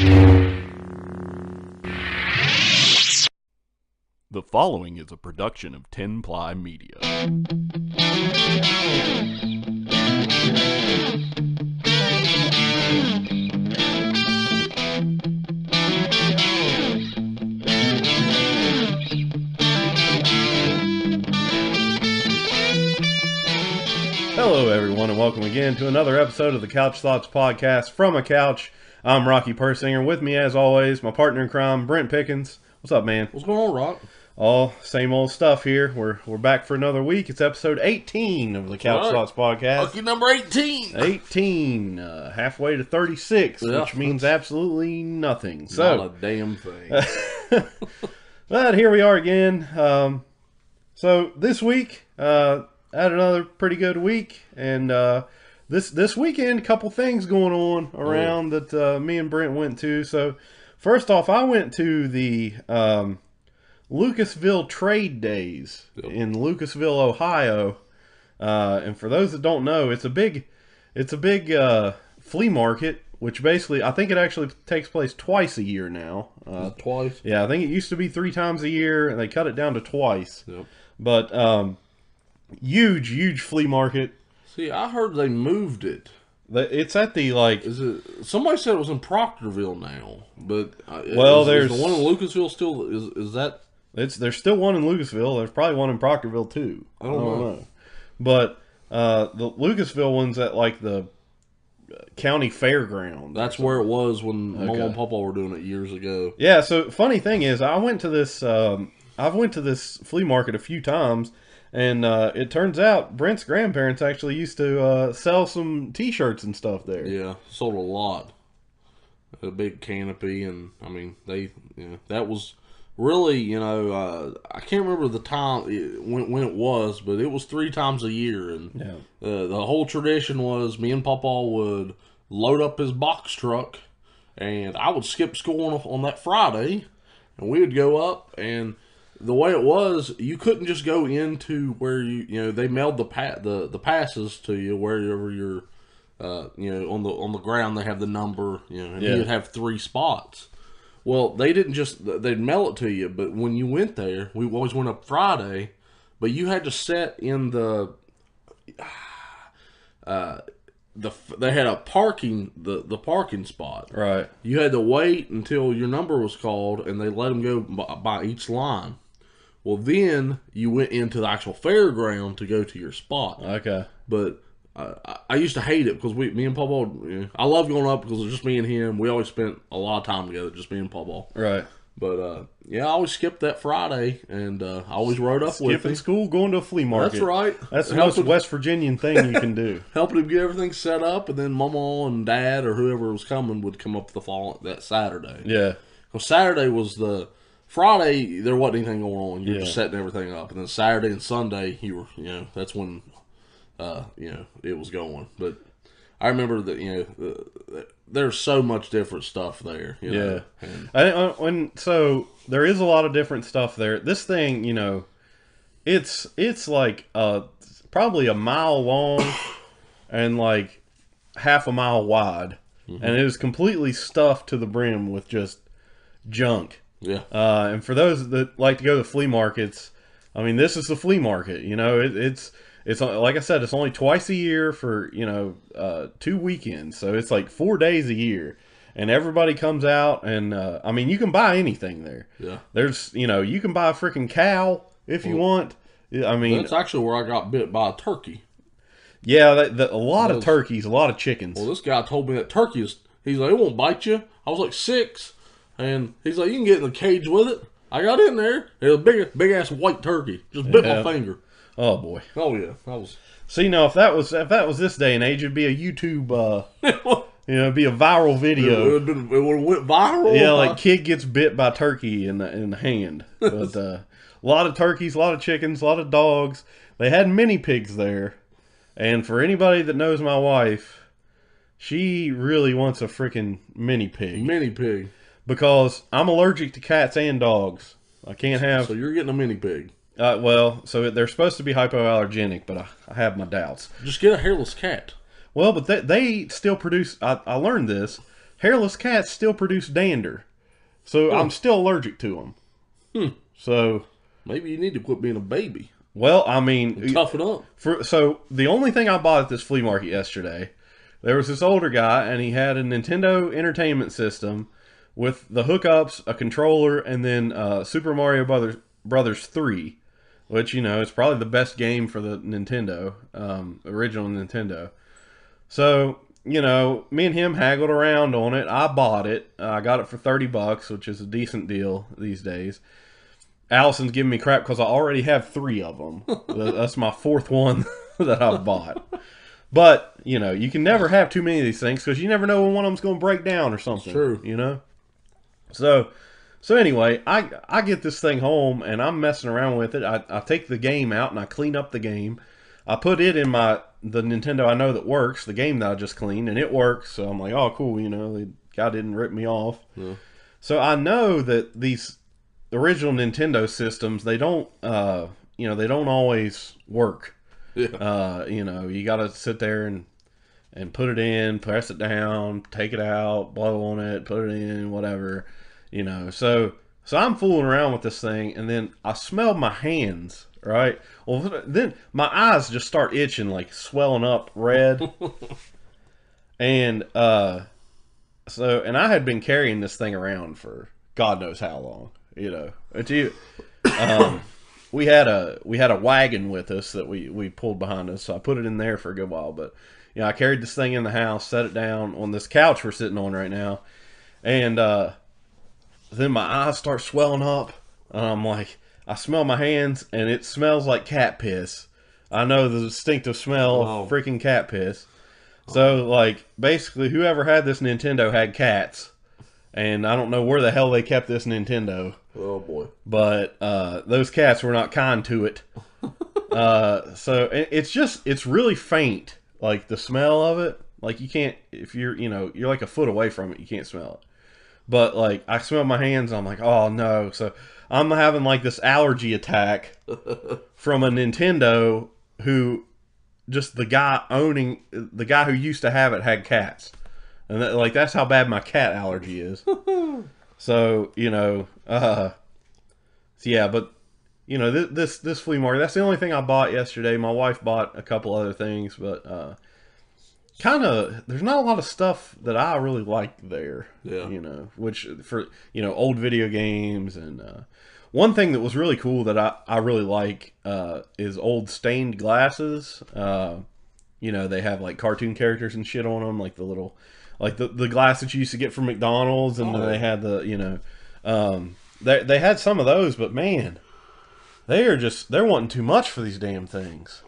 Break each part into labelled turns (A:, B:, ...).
A: The following is a production of 10 Ply Media.
B: Hello, everyone, and welcome again to another episode of the Couch Thoughts Podcast from a couch. I'm Rocky Persinger. With me, as always, my partner in crime, Brent Pickens. What's up, man?
C: What's going on, Rock?
B: All same old stuff here. We're back for another week. It's episode 18 of the Couch Thoughts Podcast.
C: Lucky number 18.
B: 18, halfway to 36,
C: Yeah.
B: which means absolutely nothing. So,
C: Not a damn thing.
B: but here we are again. So this week, had another pretty good week, and this weekend, a couple things going on around that me and Brent went to. So first off, I went to the Lucasville Trade Days in Lucasville, Ohio, and for those that don't know, it's a big flea market. Which basically, I think it actually takes place twice a year now.
C: Twice?
B: Yeah, I think it used to be 3 times a year, and they cut it down to twice.
C: Yep.
B: But huge flea market.
C: See, I heard they moved it.
B: It's at the, like...
C: Is it? Somebody said it was in Proctorville now, but
B: Well,
C: is
B: there's...
C: the one in Lucasville still is that?
B: There's still one in Lucasville. There's probably one in Proctorville, too.
C: I don't know.
B: But the Lucasville one's at, like, the county fairground.
C: That's where it was when Mama
B: Okay.
C: and Papa were doing it years ago.
B: Yeah, so funny thing is, I went to this... I've went to this flea market a few times, and it turns out Brent's grandparents actually used to sell some T-shirts and stuff there.
C: Yeah, sold a lot. A big canopy, and I mean that was really I can't remember the time when it was, but it was 3 times a year, and
B: Yeah.
C: the whole tradition was me and Papa would load up his box truck, and I would skip school on that Friday, and we would go up. And the way it was, you couldn't just go into where they mailed the passes to you wherever you're on the ground. They have the number, and
B: Yeah.
C: you'd have 3 spots. Well, they'd mail it to you, but when you went there, we always went up Friday, but you had to set in they had a parking spot.
B: Right.
C: You had to wait until your number was called, and they let them go by each line. Well, then you went into the actual fairground to go to your spot.
B: Okay.
C: But I used to hate it because me and Papa, I love going up because it's just me and him. We always spent a lot of time together, just me and Papa.
B: Right.
C: But I always skipped that Friday, and I always rode up with
B: Skipping
C: him.
B: school, going to a flea market.
C: That's right.
B: That's the most West Virginian thing you can do.
C: Helping him get everything set up, and then Mama and Dad or whoever was coming would come up that Saturday.
B: Yeah.
C: Well, Saturday was Friday. There wasn't anything going on. You were just setting everything up, and then Saturday and Sunday, you were, that's when, it was going. But I remember that, there's so much different stuff there.
B: Yeah.
C: And
B: So there is a lot of different stuff there. This thing, it's like probably a mile long and like half a mile wide, and it is completely stuffed to the brim with just junk.
C: yeah,
B: And for those that like to go to flea markets, I mean, this is the flea market. It's like I said, it's only twice a year for 2 weekends, so it's like 4 days a year, and everybody comes out, and I mean, you can buy anything there.
C: yeah.
B: There's you can buy a freaking cow if you want. I mean,
C: That's actually where I got bit by a turkey.
B: yeah, a lot of turkeys, a lot of chickens.
C: Well, this guy told me that turkey he's like, it won't bite you. I was like 6, and he's like, you can get in the cage with it. I got in there. It was a big ass white turkey. Just bit my finger.
B: Oh boy.
C: Oh yeah, that was.
B: See, now if that was this day and age, it'd be a YouTube, it'd be a viral video.
C: It would have went viral.
B: Yeah, like kid gets bit by turkey in the hand. But a lot of turkeys, a lot of chickens, a lot of dogs. They had mini pigs there, and for anybody that knows my wife, she really wants a freaking mini pig
C: mini pig.
B: because I'm allergic to cats and dogs. I can't have.
C: So you're getting a mini pig.
B: So they're supposed to be hypoallergenic, but I have my doubts.
C: Just get a hairless cat.
B: Well, but they still produce. I learned this. hairless cats still produce dander. So I'm still allergic to them. So
C: Maybe you need to quit being a baby.
B: well, I mean,
C: Toughen up.
B: so the only thing I bought at this flea market yesterday, there was this older guy, and he had a Nintendo Entertainment System with the hookups, a controller, and then Super Mario Brothers 3, which, you know, is probably the best game for the Nintendo, original Nintendo. So, you know, me and him haggled around on it. I bought it. I got it for $30, which is a decent deal these days. Allison's giving me crap because I already have 3 of them. That's my 4th one that I've bought. But, you know, you can never have too many of these things because you never know when one of them's going to break down or something.
C: True.
B: You know? So anyway, I get this thing home and I'm messing around with it. I take the game out and I clean up the game. I put it in the Nintendo I know that works, the game that I just cleaned, and it works. So I'm like, oh, cool, you know, the guy didn't rip me off.
C: Yeah.
B: So I know that these original Nintendo systems, they don't, you know, they don't always work.
C: Yeah.
B: You know, you got to sit there and put it in, press it down, take it out, blow on it, put it in, whatever, you know. So I'm fooling around with this thing, and then I smell my hands, right? Well, then my eyes just start itching, like swelling up red. And and I had been carrying this thing around for God knows how long, you know. We had a wagon with us that we pulled behind us, so I put it in there for a good while. But you know, I carried this thing in the house, set it down on this couch we're sitting on right now, and then my eyes start swelling up, and I'm like, I smell my hands, and it smells like cat piss. I know the distinctive smell of freaking cat piss. So like, basically, whoever had this Nintendo had cats, and I don't know where the hell they kept this Nintendo.
C: Oh boy.
B: But those cats were not kind to it. So it's really faint, like the smell of it. Like you can't, if you're like a foot away from it, you can't smell it. But like I smell my hands, and I'm like, oh no. So I'm having like this allergy attack from a Nintendo who, just the guy who used to have it had cats. And that's how bad my cat allergy is. So, you know, yeah, but, you know, this flea market, that's the only thing I bought yesterday. My wife bought a couple other things, but there's not a lot of stuff that I really like there.
C: Yeah.
B: You know, which for, you know, old video games. And one thing that was really cool that I really like is old stained glasses. You know, they have like cartoon characters and shit on them, like the little... Like the glass that you used to get from McDonald's, and they had the, you know, they had some of those, but man, they're wanting too much for these damn things.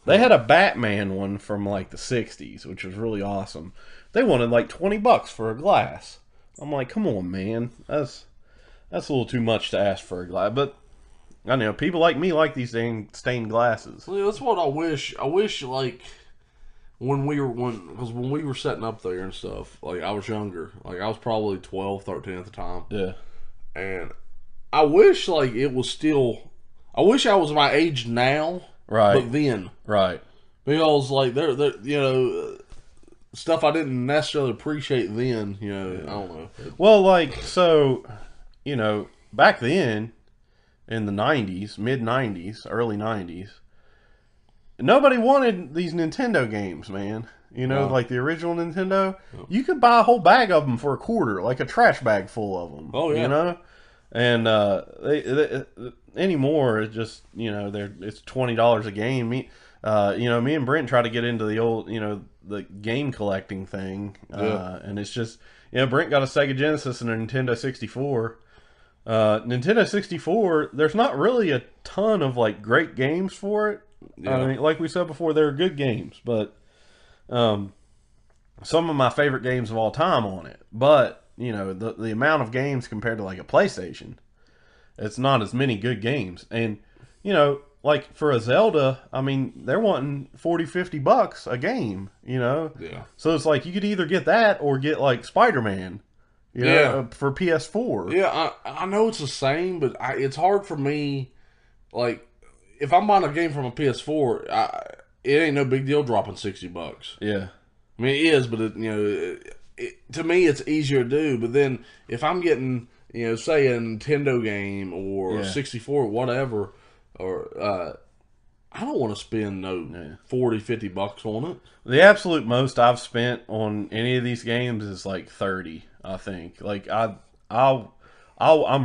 B: They had a Batman one from like the 60s, which was really awesome. They wanted like $20 for a glass. I'm like, come on, man, that's a little too much to ask for a glass. But I know people like me like these dang stained glasses.
C: Well, that's what I wish. I wish like. When we were setting up there and stuff, like I was younger, like I was probably 12, 13 at the time.
B: Yeah.
C: And I wish like it was still, I wish I was my age now.
B: Right.
C: But then.
B: Right.
C: Because like they're you know, stuff I didn't necessarily appreciate then, you know, I don't know.
B: Well, like, so, you know, back then in the 90s, mid 90s, early 90s, nobody wanted these Nintendo games, man. You know, like the original Nintendo. You could buy a whole bag of them for $0.25, like a trash bag full of them.
C: Oh, yeah.
B: You know? And they anymore, it's just, you know, it's $20 a game. You know, me and Brent try to get into the old, you know, the game collecting thing. And it's just, you know, Brent got a Sega Genesis and a Nintendo 64. Nintendo 64, there's not really a ton of, like, great games for it.
C: Yeah.
B: I mean, like we said before, they're good games, but some of my favorite games of all time on it. But, you know, the amount of games compared to like a PlayStation, it's not as many good games. And, you know, like for a Zelda, I mean, they're wanting $40-$50 a game, you know?
C: Yeah.
B: So it's like you could either get that or get like Spider-Man, you know, for PS4.
C: Yeah, I know it's the same, but it's hard for me, like, if I'm buying a game from a PS4, it ain't no big deal dropping $60.
B: Yeah.
C: I mean, it is, but it, you know, to me, it's easier to do. But then if I'm getting, say a Nintendo game or 64 or whatever, or I don't want to spend $40-$50 on it.
B: The absolute most I've spent on any of these games is like 30. I think. Like I'm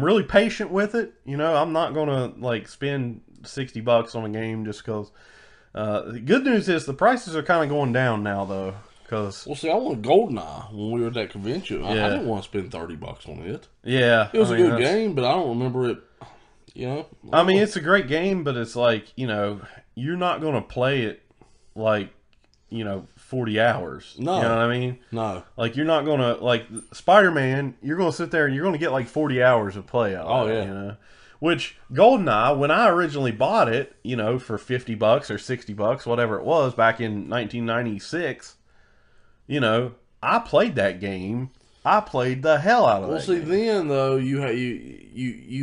B: really patient with it. I'm not gonna like spend $60 on a game just because. The good news is the prices are kind of going down now, though. Cause
C: see, I wanted GoldenEye when we were at that convention. I didn't want to spend $30 on it.
B: Yeah,
C: it was a good game, but I don't remember it.
B: I mean, it's a great game, but it's like you're not going to play it like 40 hours.
C: No,
B: you know what I mean?
C: No,
B: like you're not going to like Spider-Man. You're going to sit there and you're going to get like 40 hours of play out.
C: Oh yeah.
B: Which GoldenEye, when I originally bought it, for $50 or $60, whatever it was, back in 1996, I played that game. I played the hell out of it.
C: Well, see, then though you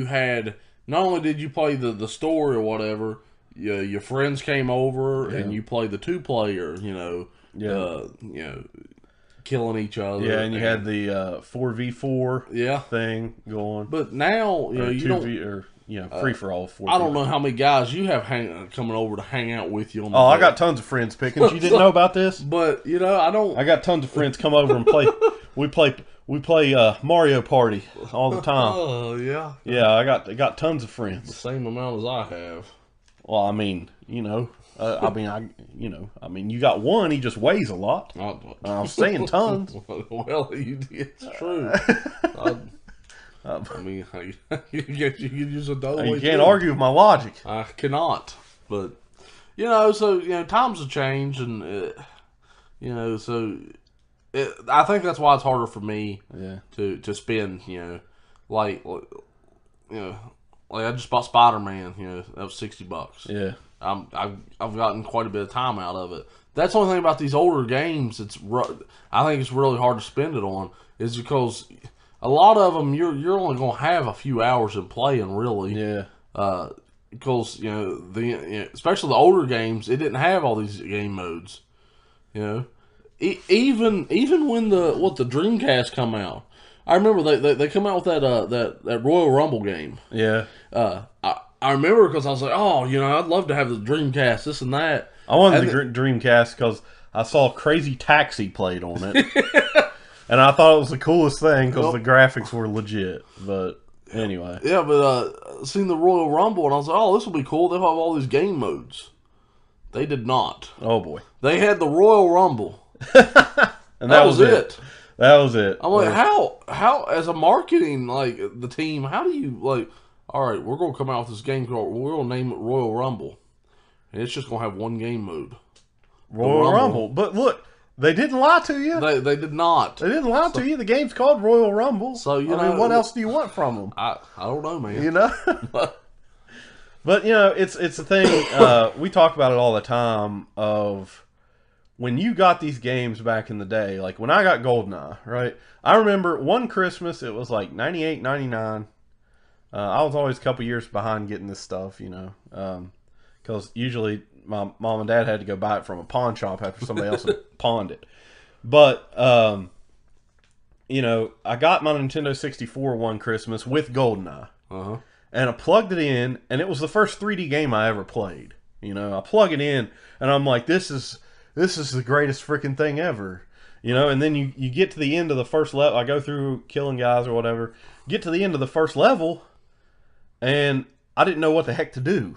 C: had not only did you play the story or whatever, your friends came over and you played the 2-player, killing each other.
B: Yeah, and you had the 4v4 thing going.
C: But now, you don't...
B: free for all.
C: I don't know how many guys you have coming over to hang out with you on the
B: I got tons of friends, Pickens. You didn't know about this?
C: But, I don't...
B: I got tons of friends come over and play. We play Mario Party all the time.
C: Oh, yeah.
B: Yeah, I got tons of friends.
C: The same amount as I have.
B: Well, I mean, you got one. He just weighs a lot. I'm saying tons.
C: Well, it's true. I mean, you use a double.
B: You can't argue with my logic.
C: I cannot. But so times have changed, and so I think that's why it's harder for me. To spend. Like I just bought Spider-Man. That was $60.
B: Yeah.
C: I've gotten quite a bit of time out of it. That's the only thing about these older games. I think it's really hard to spend it on is because a lot of them you're only going to have a few hours in playing really.
B: Yeah.
C: Because especially the older games, it didn't have all these game modes. Even when the Dreamcast come out, I remember they come out with that Royal Rumble game.
B: Yeah.
C: I remember because I was like, I'd love to have the Dreamcast, this and that.
B: I wanted the Dreamcast because I saw Crazy Taxi played on it. And I thought it was the coolest thing because the graphics were legit. But anyway.
C: Yeah, but seen the Royal Rumble and I was like, this will be cool. They have all these game modes. They did not.
B: Oh, boy.
C: They had the Royal Rumble.
B: And that was it. That was it.
C: I'm like, how as a marketing, like, the team, how do you, like, all right, we're going to come out with this game called, we're going to name it Royal Rumble. And it's just going to have one game mode.
B: Royal Rumble. But look, they didn't lie to you.
C: They did not.
B: They didn't lie to you. The game's called Royal Rumble.
C: So,
B: I mean, what else do you want from them?
C: I don't know, man.
B: But, it's a thing. We talk about it all the time of when you got these games back in the day. Like, when I got GoldenEye, right? I remember one Christmas, it was like 98, 99. I was always a couple years behind getting this stuff, because usually my mom and dad had to go buy it from a pawn shop after somebody else had pawned it. But, I got my Nintendo 64 one Christmas with GoldenEye.
C: Uh-huh.
B: And I plugged it in, and it was the first 3D game I ever played. I plug it in, and I'm like, this is the greatest freaking thing ever. And then you get to the end of the first level. I go through killing guys or whatever. Get to the end of the first level, and I didn't know what the heck to do.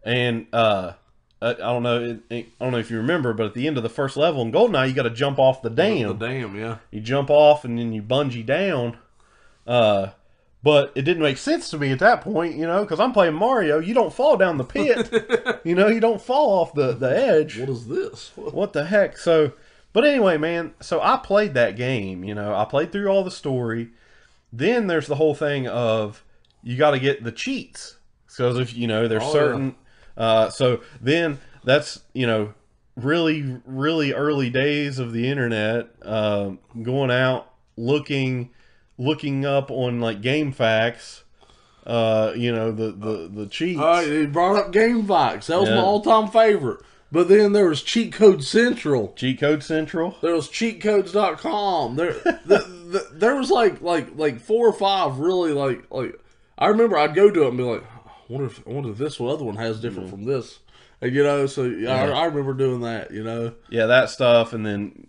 B: And I don't know. I don't know if you remember, but at the end of the first level in GoldenEye, you got to jump off the dam.
C: The dam, yeah.
B: You jump off, and then you bungee down. But it didn't make sense to me at that point, because I'm playing Mario. You don't fall down the pit. You don't fall off the edge.
C: What is this?
B: What the heck? So, but anyway, man, so I played that game. I played through all the story. Then there's the whole thing of you got to get the cheats. Because if, there's certain... Yeah. So then that's, really, really early days of the internet, going out, looking up on like GameFAQs, the cheats.
C: You brought up GameFAQs. That was my all-time favorite. But then there was Cheat Code Central.
B: Cheat Code Central.
C: There was cheatcodes.com. There was like 4 or 5 really like I remember I'd go to it and be like, I wonder if this other one has different from this. And, you know, so I remember doing that, you know.
B: Yeah, that stuff, and then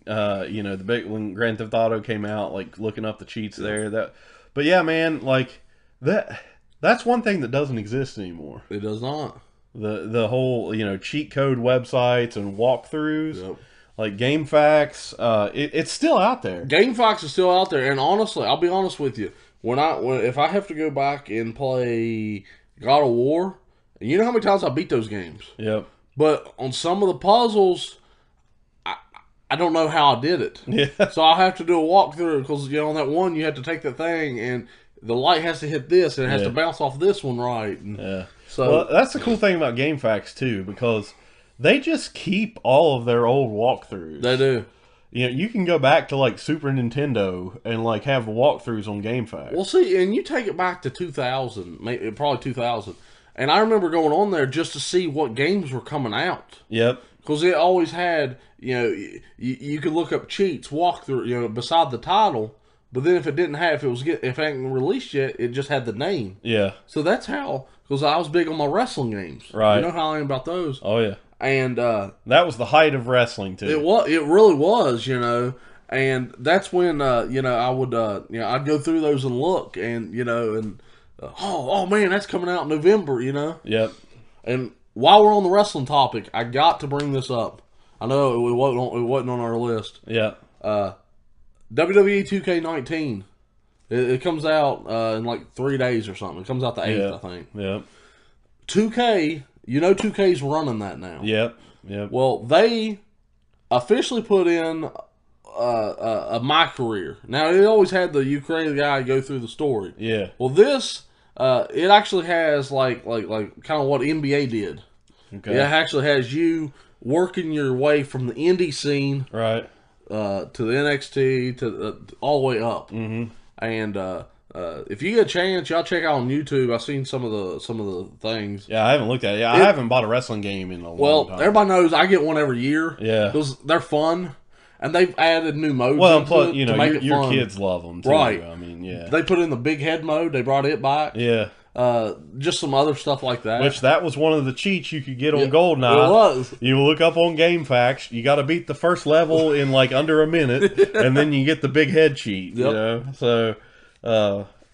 B: you know, the big when Grand Theft Auto came out, like looking up the cheats there. But yeah, man, like that's one thing that doesn't exist anymore.
C: It does not.
B: The whole, you know, cheat code websites and walkthroughs,
C: Yep.
B: like GameFAQs, it's still out there.
C: GameFAQs is still out there, and honestly, I'll be honest with you. If I have to go back and play God of War, you know how many times I beat those games.
B: Yep.
C: But on some of the puzzles, I don't know how I did it.
B: Yeah.
C: So I'll have to do a walkthrough because, you know, on that one you have to take the thing and the light has to hit this and it has to bounce off this one right. And
B: Yeah.
C: so
B: Well, that's the cool thing about GameFAQs too, because they just keep all of their old walkthroughs.
C: they do.
B: You know, you can go back to like Super Nintendo and like have walkthroughs on GameFAQs.
C: Well, see, and you take it back to 2000, maybe probably 2000, and I remember going on there just to see what games were coming out.
B: Yep.
C: Because it always had, you know, you could look up cheats, walkthrough, you know, beside the title. But then if it didn't have, if it hadn't released yet, it just had the name.
B: Yeah.
C: So that's how, because I was big on my wrestling games.
B: Right.
C: You know how I am about those.
B: Oh yeah.
C: And
B: That was the height of wrestling too.
C: it really was, you know. And that's when, you know, I would, you know, I'd go through those and look, and you know, and oh man, that's coming out in November, you know.
B: Yep.
C: And while we're on the wrestling topic, I got to bring this up. I know it wasn't on our list.
B: Yeah.
C: WWE 2K19. It comes out in like 3 days or something. It comes out the 8th, I think.
B: Yep.
C: 2K, you know 2K's running that now.
B: Yep. Yep.
C: Well, they officially put in a My Career. Now, it always had the Ukraine guy go through the story.
B: Yeah.
C: Well, this, it actually has like kind of what NBA did.
B: Okay.
C: It actually has you working your way from the indie scene
B: Right.
C: to the NXT to all the way up. Mm-hmm. And if you get a chance, y'all check out on YouTube. I've seen some of the things.
B: Yeah, I haven't looked at it. I haven't bought a wrestling game in a long
C: Well,
B: time.
C: everybody knows I get one every year.
B: Yeah.
C: Because they're fun, and they've added new modes.
B: Well,
C: into
B: plus,
C: it
B: you
C: to
B: know,
C: make it
B: your
C: fun.
B: kids love them too.
C: Right.
B: I mean, yeah.
C: They put in the big head mode. They brought it back.
B: Yeah.
C: Just some other stuff like that.
B: Which that was one of the cheats you could get on
C: It
B: GoldenEye.
C: was.
B: You look up on GameFAQs. You got to beat the first level in like under a minute, and then you get the big head cheat. You
C: Yep.
B: know, so.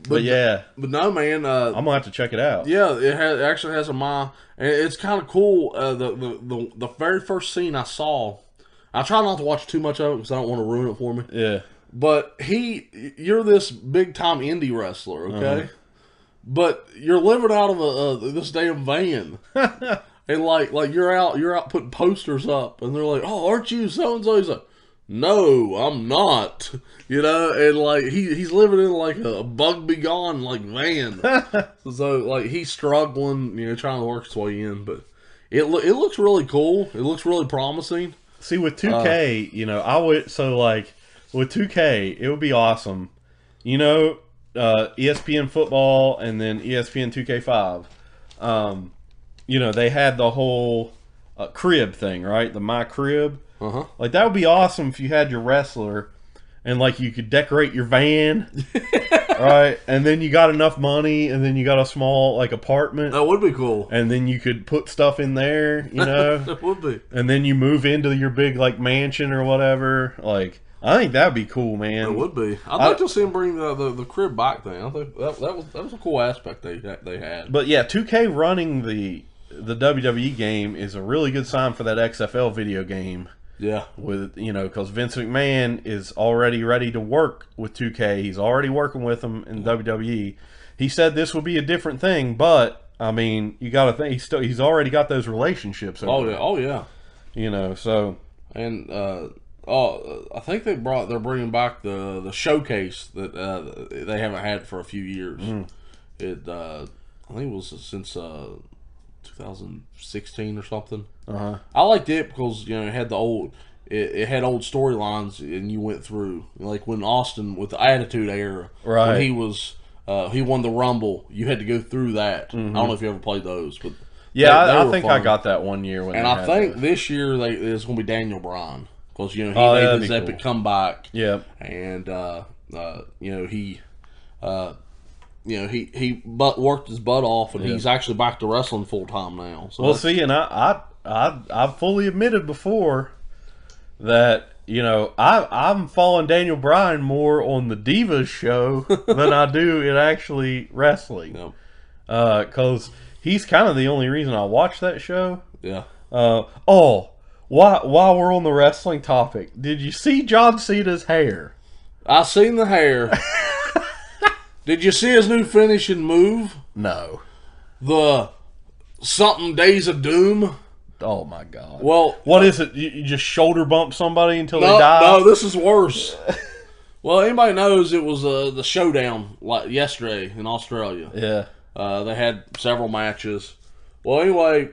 B: But yeah,
C: But no, man.
B: I'm gonna have to check it out.
C: Yeah, it actually has a My. And it's kind of cool. The very first scene I saw, I try not to watch too much of it because I don't want to ruin it for me.
B: Yeah.
C: But you're this big time indie wrestler, okay? But you're living out of this damn van, and like you're out putting posters up, and they're like, "Oh, aren't you so and so?" He's like, "No, I'm not." You know, and like he's living in like a bug be gone like van. So like he's struggling, you know, trying to work his way in, but it looks really cool. It looks really promising.
B: See, with 2K, you know, I would with 2K, it would be awesome. You know, ESPN football and then ESPN 2K5. You know, they had the whole crib thing, right? The My Crib. Like that would be awesome if you had your wrestler and like you could decorate your van, right? And then you got enough money, and then you got a small like apartment,
C: That would be cool.
B: and then you could put stuff in there, you know.
C: That would be.
B: And then you move into your big like mansion or whatever. Like I think that'd be cool, man.
C: It would be. I'd like to see them bring the crib back thing. I think that was a cool aspect they had.
B: But yeah, 2K running the WWE game is a really good sign for that XFL video game.
C: Yeah.
B: With, you know, because Vince McMahon is already ready to work with 2K. He's already working with them in WWE. He said this would be a different thing, but I mean, you got to think he's already got those relationships.
C: Oh yeah.
B: You know, so
C: And I think they're bringing back the showcase that they haven't had for a few years. I think it was since 2016 or something. I liked it because, you know, it had the old. It had old storylines, and you went through like when Austin with the Attitude Era,
B: Right.
C: when he won the Rumble. You had to go through that. I don't know if you ever played those, but
B: Yeah,
C: They
B: I
C: were
B: think I
C: fun.
B: got that one year when.
C: And
B: they
C: I
B: had
C: think
B: those.
C: this year it's going to be Daniel Bryan because he
B: that'd
C: made his
B: be
C: epic
B: cool.
C: comeback.
B: Yep.
C: And he worked his butt off, and he's actually back to wrestling full time now. So
B: Well, see, and I've fully admitted before that I'm following Daniel Bryan more on the Divas show than I do in actually wrestling.
C: Yep.
B: Because he's kind of the only reason I watch that show.
C: Yeah.
B: While we're on the wrestling topic, did you see John Cena's hair?
C: I seen the hair. Did you see his new finishing move?
B: No.
C: The something Days of Doom.
B: Oh my God.
C: Well,
B: What is it? You just shoulder bump somebody until they
C: no,
B: die?
C: no, this is worse. Well, anybody knows it was the showdown yesterday in Australia.
B: Yeah.
C: They had several matches. Well, anyway,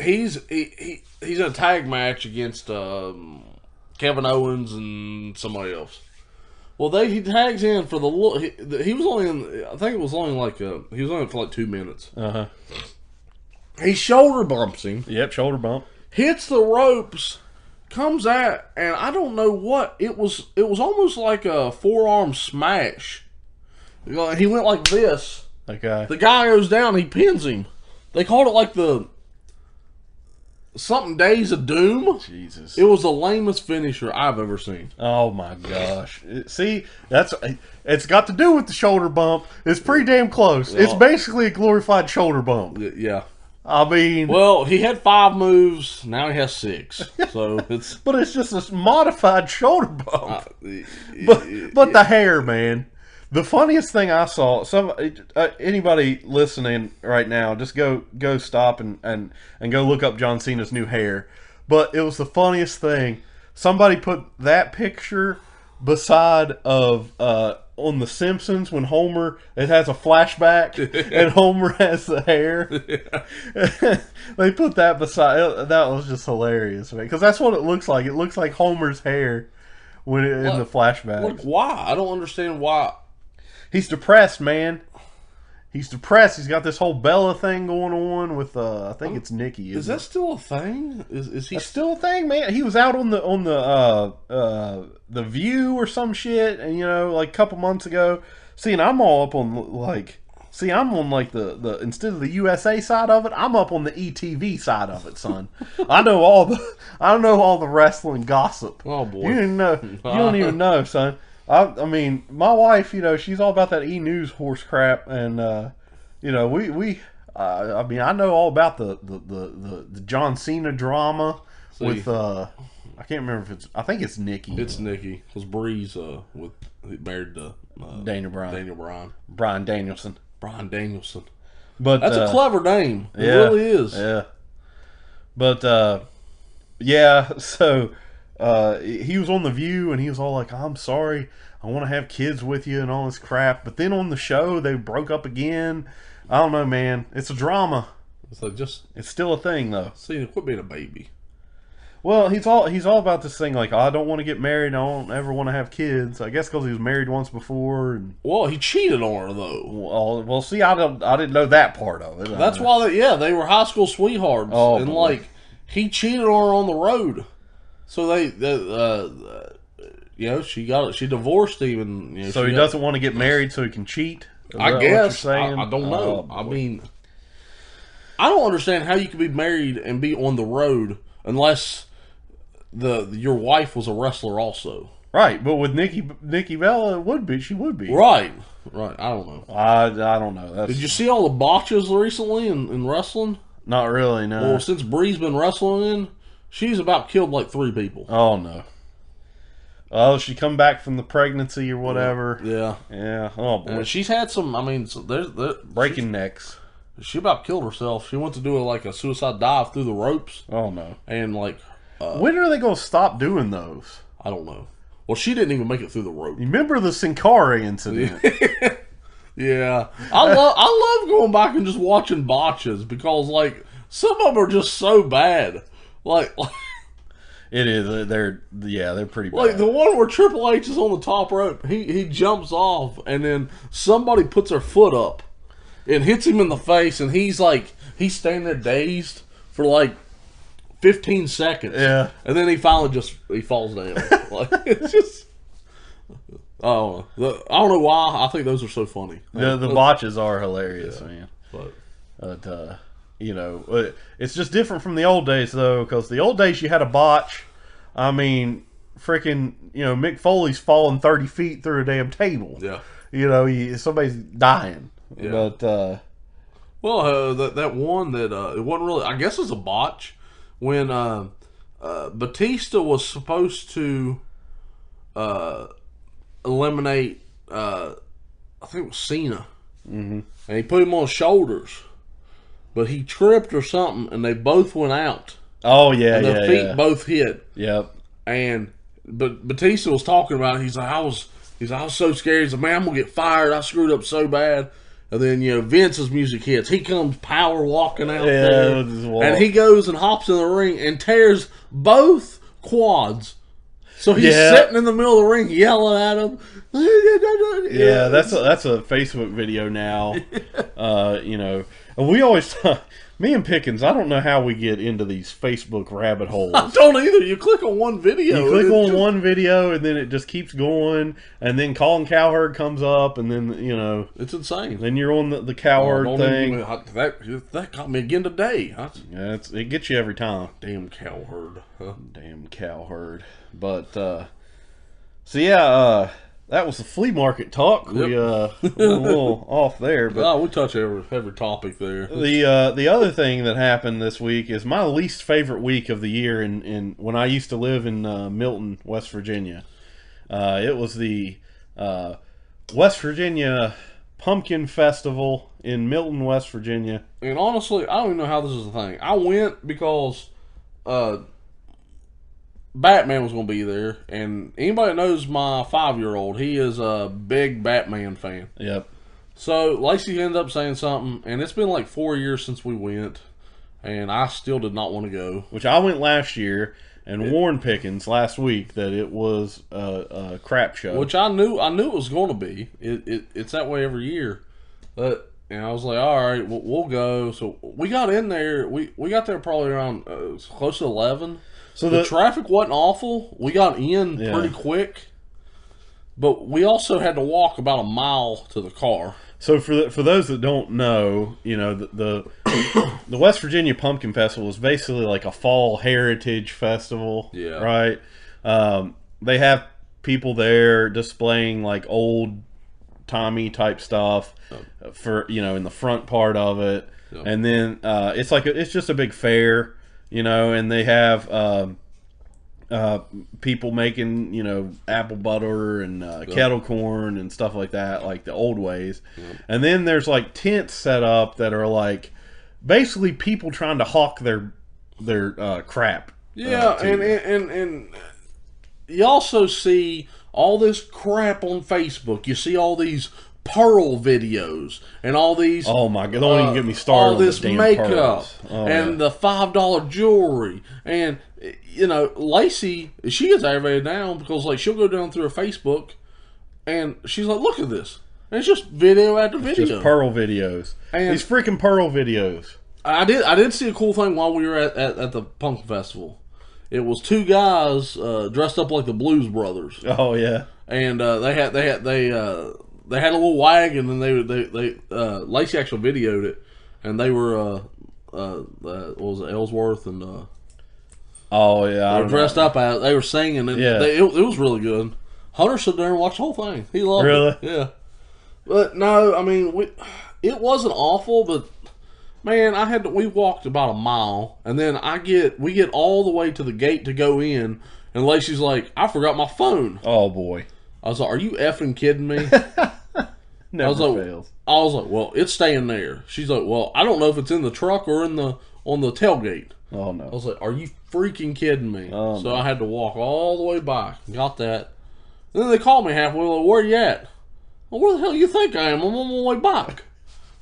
C: he's in a tag match against Kevin Owens and somebody else. Well, he tags in for he was only in. I think it was only he was only for like 2 minutes.
B: Uh-huh.
C: He shoulder bumps him,
B: Yep, shoulder bump.
C: hits the ropes, comes out, and I don't know what it was. It was almost like a forearm smash. He went like this.
B: Okay.
C: The guy goes down. He pins him. They called it like the something Days of Doom.
B: Jesus.
C: It was the lamest finisher I've ever seen.
B: Oh my gosh. See, it's got to do with the shoulder bump. It's pretty damn close. It's
C: Oh.
B: basically a glorified shoulder bump.
C: Yeah.
B: I mean,
C: Well, he had 5 moves. Now he has 6. So it's.
B: but it's just a modified shoulder bump.
C: But
B: But the hair, man. The funniest thing I saw, anybody listening right now, just go stop and go look up John Cena's new hair. But it was the funniest thing. Somebody put that picture beside of on The Simpsons when Homer, it has a flashback and Homer has the hair. They put that beside. That was just hilarious, man. Because that's what it looks like. It looks like Homer's hair when in the flashback.
C: Look, why? I don't understand why.
B: He's depressed, man. He's depressed. He's got this whole Bella thing going on with I think it's Nikki.
C: Is that still a thing? Is he
B: That's still a thing, man? He was out on the View or some shit, and like a couple months ago. See, and I'm all up on I'm on the instead of the USA side of it, I'm up on the ETV side of it, son. I know all the wrestling gossip.
C: Oh, boy.
B: You didn't know. You don't even know, son. I mean, my wife, she's all about that E-News horse crap, and I mean, I know all about the John Cena drama with I can't remember if I think it's Nikki.
C: It's Nikki. Because Breeze married to
B: Daniel Bryan.
C: Daniel Bryan.
B: Brian Danielson.
C: Brian Danielson.
B: But
C: That's a clever name. It
B: yeah,
C: really is.
B: Yeah. But yeah, so he was on The View and he was all like, "I'm sorry, I want to have kids with you," and all this crap. But then on the show, they broke up again. I don't know, man. It's a drama.
C: So just
B: It's still a thing, though.
C: see, quit being a baby.
B: Well, he's all about this thing like, I don't want to get married. I don't ever want to have kids. I guess because he was married once before. And
C: Well, he cheated on her though.
B: well, see, I didn't know that part of it.
C: That's why they were high school sweethearts,
B: Oh,
C: and
B: boy.
C: like he cheated on her on the road. So she divorced him, and
B: So he doesn't want to get married so he can cheat. Is that
C: I
B: what
C: guess
B: you're saying?
C: I don't know.
B: Oh,
C: I
B: boy.
C: mean, I don't understand how you could be married and be on the road unless your wife was a wrestler also.
B: Right, but with Nikki Bella, she would be.
C: Right. I don't know.
B: I don't know. That's
C: Did you see all the botches recently in wrestling?
B: not really, no.
C: Well, since Bree's been wrestling she's about killed like 3 people.
B: Oh no. Oh, she come back from the pregnancy or whatever.
C: Yeah.
B: Yeah. Oh boy.
C: And she's had some. I mean, there's
B: Breaking necks.
C: She about killed herself. She went to do a suicide dive through the ropes,
B: Oh no.
C: and
B: When are they going to stop doing those?
C: I don't know. Well, she didn't even make it through the rope.
B: You remember the Sin Cara incident?
C: Yeah, I love going back and just watching botches because like some of them are just so bad. Like
B: It is. They're pretty bad.
C: the one where Triple H is on the top rope. He jumps off and then somebody puts their foot up. it hits him in the face, and he's standing there dazed for like 15 seconds.
B: Yeah.
C: And then he finally he falls down. Like, it's just, I don't know why. I think those are so funny.
B: The botches are hilarious, man.
C: But
B: You know, it's just different from the old days, though, because the old days you had a botch. I mean, freaking, you know, Mick Foley's falling 30 feet through a damn table.
C: yeah.
B: You know, somebody's dying.
C: Yeah.
B: But,
C: Well, that one that it wasn't really. I guess it was a botch when Batista was supposed to eliminate. I think it was Cena, and he put him on his shoulders, but he tripped or something, and they both went out.
B: oh, yeah,
C: And their feet both hit,
B: Yep.
C: but Batista was talking about it. He's like, I was so scared. He's like, man, I'm gonna get fired. I screwed up so bad. And then, you know, Vince's music hits. He comes power walking out there.
B: with his walk.
C: And he goes and hops in the ring and tears both quads. So he's sitting in the middle of the ring yelling at him.
B: Yeah, that's a Facebook video now. You know, and we always, me and Pickens, I don't know how we get into these Facebook rabbit holes.
C: I don't either. You click on one video.
B: You click on one video, and then it just keeps going, and then Colin Cowherd comes up, and then, you know,
C: It's insane.
B: then you're on the Cowherd
C: Don't
B: thing.
C: even- that got me again today.
B: Yeah, it gets you every time.
C: Damn Cowherd. Huh?
B: Damn Cowherd. But, so yeah, that was the flea market talk.
C: Yep.
B: We went a little off there, but
C: Oh, we touch every topic there.
B: the other thing that happened this week is my least favorite week of the year in when I used to live in Milton, West Virginia. It was the West Virginia Pumpkin Festival in Milton, West Virginia.
C: And honestly, I don't even know how this is a thing. I went because Batman was going to be there, and anybody that knows my 5-year-old, he is a big Batman fan.
B: Yep.
C: So Lacey ended up saying something, and it's been like 4 years since we went, and I still did not want to go.
B: Which I went last year and warned Pickens last week that it was a crap show.
C: Which I knew it was going to be. It's that way every year. But and I was like, all right, we'll go. So we got in there. We got there probably around close to 11.
B: So
C: The traffic wasn't awful. We got in pretty quick. But we also had to walk about a mile to the car.
B: So for those that don't know, you know, the West Virginia Pumpkin Festival is basically like a fall heritage festival.
C: Yeah.
B: Right. They have people there displaying like old Tommy type stuff for, you know, in the front part of it, and then it's just a big fair, you know, and they have people making, you know, apple butter and kettle corn and stuff like that, like the old ways. And then there's like tents set up that are like basically people trying to hawk their crap.
C: Yeah,
B: to you.
C: and you also see all this crap on Facebook. You see all these pearl videos and all these.
B: Oh my god! Don't even get me started.
C: All
B: on
C: this
B: the damn
C: makeup
B: pearls.
C: and the $5 jewelry, and you know, Lacey, she gets aggravated now because like she'll go down through her Facebook, and she's like, "Look at this." And it's just video after video.
B: Just pearl videos.
C: And
B: these freaking pearl videos.
C: I did see a cool thing while we were at the Pumpkin Festival. It was two guys dressed up like the Blues Brothers,
B: Oh yeah.
C: and they had a little wagon, and they Lacey actually videoed it, and they were what was it, Ellsworth, and
B: Oh yeah.
C: they were dressed up as they were singing, and
B: Yeah.
C: it was really good. Hunter sat there and watched the whole thing. He loved
B: Really?
C: it. Yeah, but no, I mean it wasn't awful, but. Man, we walked about a mile, and then we get all the way to the gate to go in, and Lacey's like, I forgot my phone.
B: Oh boy.
C: I was like, are you effing kidding me?
B: Never fails.
C: I was like, well, it's staying there. She's like, well, I don't know if it's in the truck or on the tailgate.
B: Oh
C: I
B: no.
C: was like, are you freaking kidding me?
B: Oh,
C: so
B: no.
C: I had to walk all the way back. Got that. And then they called me halfway, like, where you at? Well, where the hell you think I am? I'm on my way back.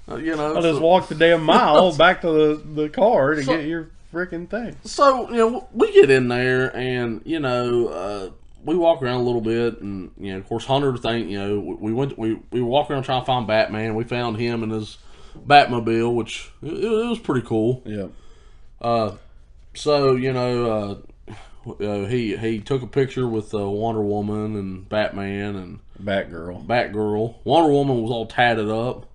C: You know,
B: I just walked the damn mile back to the car to get your freaking thing.
C: So, you know, we get in there and, you know, we walk around a little bit, and, you know, of course, Hunter think, you know, we walked around trying to find Batman. We found him and his Batmobile, which it was pretty cool.
B: Yeah.
C: So he took a picture with Wonder Woman and Batman and Batgirl. Wonder Woman was all tatted up.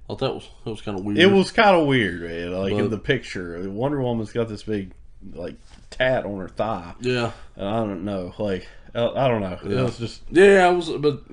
C: I thought that was kind of weird.
B: It was kind of weird, man. Like in
C: But-
B: the picture, Wonder Woman's got this big like tat on her thigh.
C: Yeah.
B: And I don't know, like I don't know.
C: Yeah.
B: It was just
C: Yeah, it was, but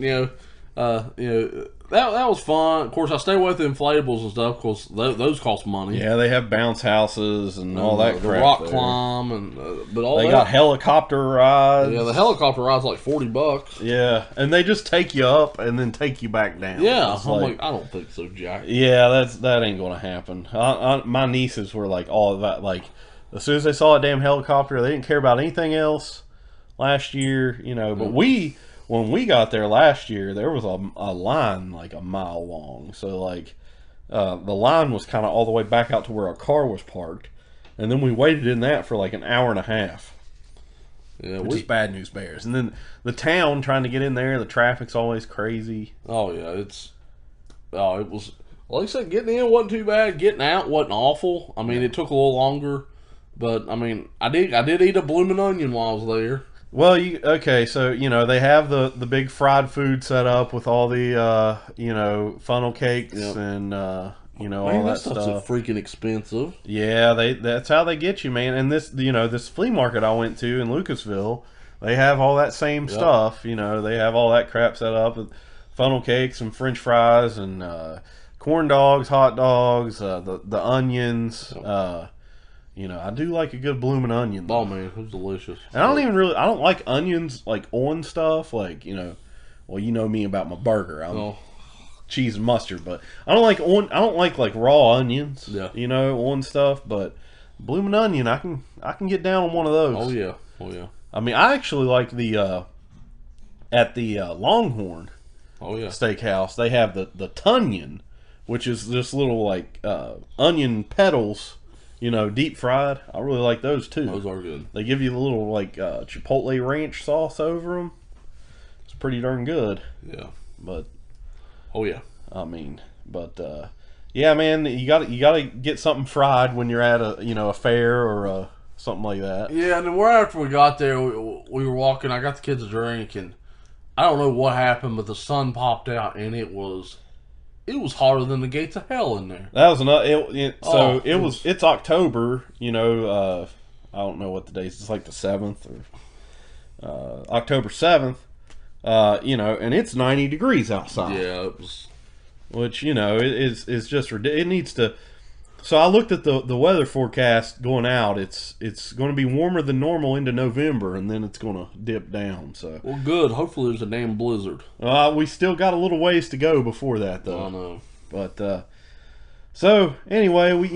C: that was fun. Of course, I stay away from inflatables and stuff because those cost money.
B: yeah. They have bounce houses and all that
C: the
B: crap.
C: rock
B: there.
C: climb and but all
B: They
C: that.
B: got helicopter rides.
C: Yeah, the helicopter ride's like $40.
B: Yeah, and they just take you up and then take you back down.
C: Yeah,
B: It's
C: I'm like, I don't think so, Jack.
B: yeah, that ain't gonna happen. My nieces were like all of that. Like as soon as they saw a damn helicopter, they didn't care about anything else. Last year, but when we got there last year, there was a line like a mile long. So like the line was kind of all the way back out to where our car was parked, and then we waited in that for like an hour and a half.
C: Yeah,
B: Which is bad news bears. And then the town trying to get in there, the traffic's always crazy.
C: Oh yeah, it was. Like I said, getting in wasn't too bad. Getting out wasn't awful. I mean, it took a little longer, but I mean, I did eat a blooming onion while I was there.
B: Well, so they have the big fried food set up with all the funnel cakes
C: Yep.
B: and all
C: Man,
B: that
C: stuff's
B: stuff.
C: freaking expensive.
B: Yeah, that's how they get you, man. And this flea market I went to in Lucasville, they have all that same stuff. They have all that crap set up with funnel cakes and French fries and corn dogs, hot dogs, the onions. I do like a good blooming onion.
C: Oh man, it was delicious.
B: And I don't like onions like on stuff. Like well, you know me about my burger. I'm cheese and mustard, but I don't like raw onions.
C: Yeah.
B: On stuff. But blooming onion, I can get down on one of those.
C: Oh yeah.
B: I mean, I actually like the at the Longhorn
C: Oh yeah.
B: Steakhouse. They have the Tunyon, which is this little like onion petals. Deep fried. I really like those too.
C: Those are good.
B: They give you the little like chipotle ranch sauce over them. It's pretty darn good.
C: Yeah.
B: But
C: Oh yeah.
B: I mean, yeah, man, you got to get something fried when you're at a fair or something like that.
C: Yeah, and then right after we got there, we were walking. I got the kids a drink, and I don't know what happened, but the sun popped out, and it was hotter than the gates of hell in there.
B: That was another. It's October. I don't know what the date is. It's like the 7th or October 7th. And it's 90 degrees outside.
C: Yeah, it was.
B: Which is just ridiculous. It needs to. So I looked at the weather forecast going out. It's going to be warmer than normal into November, and then it's going to dip down. So
C: Well, good. Hopefully, there's a damn blizzard.
B: we still got a little ways to go before that, though.
C: I know.
B: But so anyway, we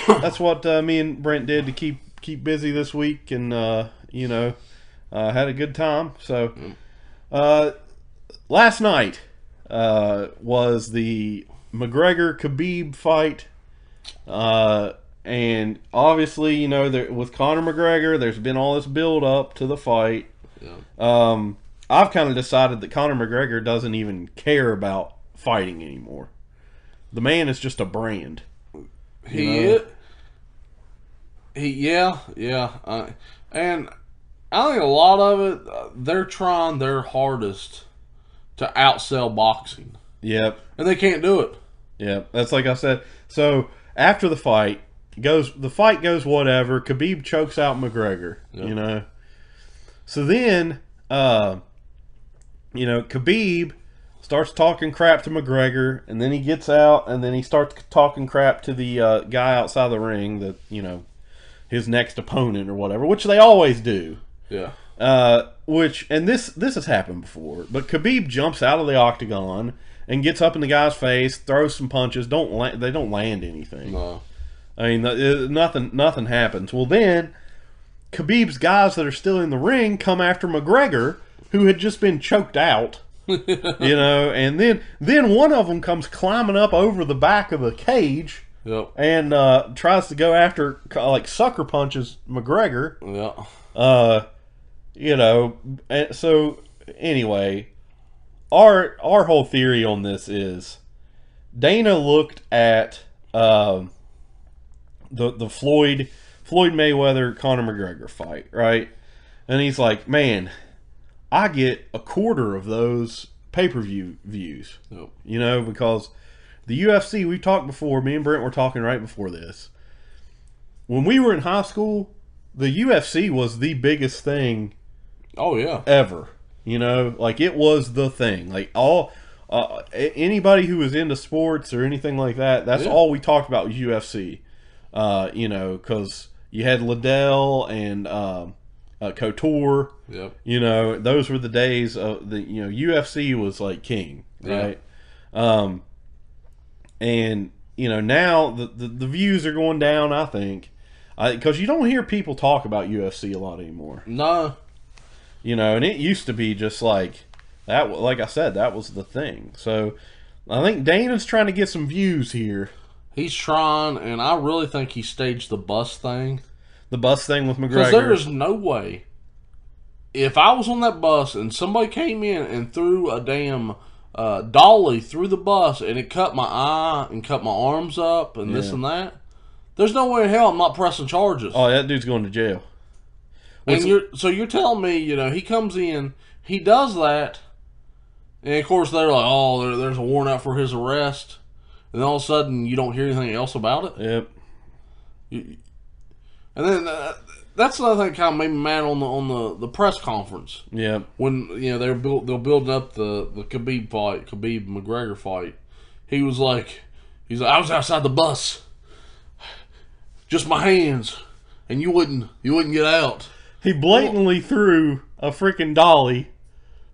B: that's what me and Brent did to keep busy this week, and had a good time. So last night was the McGregor Khabib fight. And obviously, with Conor McGregor, there's been all this build up to the fight.
C: Yeah.
B: I've kind of decided that Conor McGregor doesn't even care about fighting anymore. The man is just a brand.
C: Yeah. And I think a lot of it, they're trying their hardest to outsell boxing,
B: Yep.
C: and they can't do it.
B: Yep. That's like I said. So after the fight goes whatever. Khabib chokes out McGregor.
C: Yep.
B: So then, Khabib starts talking crap to McGregor, and then he gets out, and then he starts talking crap to the guy outside the ring, that his next opponent or whatever, which they always do.
C: Yeah.
B: This has happened before, but Khabib jumps out of the octagon and gets up in the guy's face, throws some punches. They don't land anything.
C: No.
B: I mean, nothing happens. Well, then Khabib's guys that are still in the ring come after McGregor, who had just been choked out. And then one of them comes climbing up over the back of the cage.
C: Yep.
B: And tries to go after, like, sucker punches McGregor.
C: Yeah.
B: And so anyway, our whole theory on this is Dana looked at the Floyd Mayweather Conor McGregor fight, right? And he's like, man, I get a quarter of those pay-per-view views.
C: Yep.
B: You know, because the UFC, we talked before, me and Brent were talking right before this. When we were in high school, the UFC was the biggest thing
C: Oh yeah.
B: ever. You know, like it was the thing. Like anybody who was into sports or anything like that, that's all we talked about was UFC. You know, because you had Liddell and Couture.
C: Yep.
B: You know, those were the days of the, you know, UFC was like king, right? Yeah. And you know, now the views are going down, I think, because you don't hear people talk about UFC a lot anymore.
C: No.
B: You know, and it used to be just like that. Like I said, that was the thing. So I think Dana's trying to get some views here.
C: He's trying, and I really think he staged the bus thing.
B: The bus thing with McGregor.
C: Because there is no way, if I was on that bus and somebody came in and threw a damn dolly through the bus and it cut my eye and cut my arms up and this and that, there's no way in hell I'm not pressing charges.
B: Oh, that dude's going to jail.
C: And you're telling me, you know, he comes in, he does that, and of course they're like, oh, there's a warrant out for his arrest, and then all of a sudden you don't hear anything else about it.
B: Yep.
C: And then that's another thing that kind of made me mad on the press conference.
B: Yep.
C: When, you know, they're building up the Khabib McGregor fight. He's like, I was outside the bus, just my hands, and you wouldn't get out.
B: He blatantly threw a freaking dolly.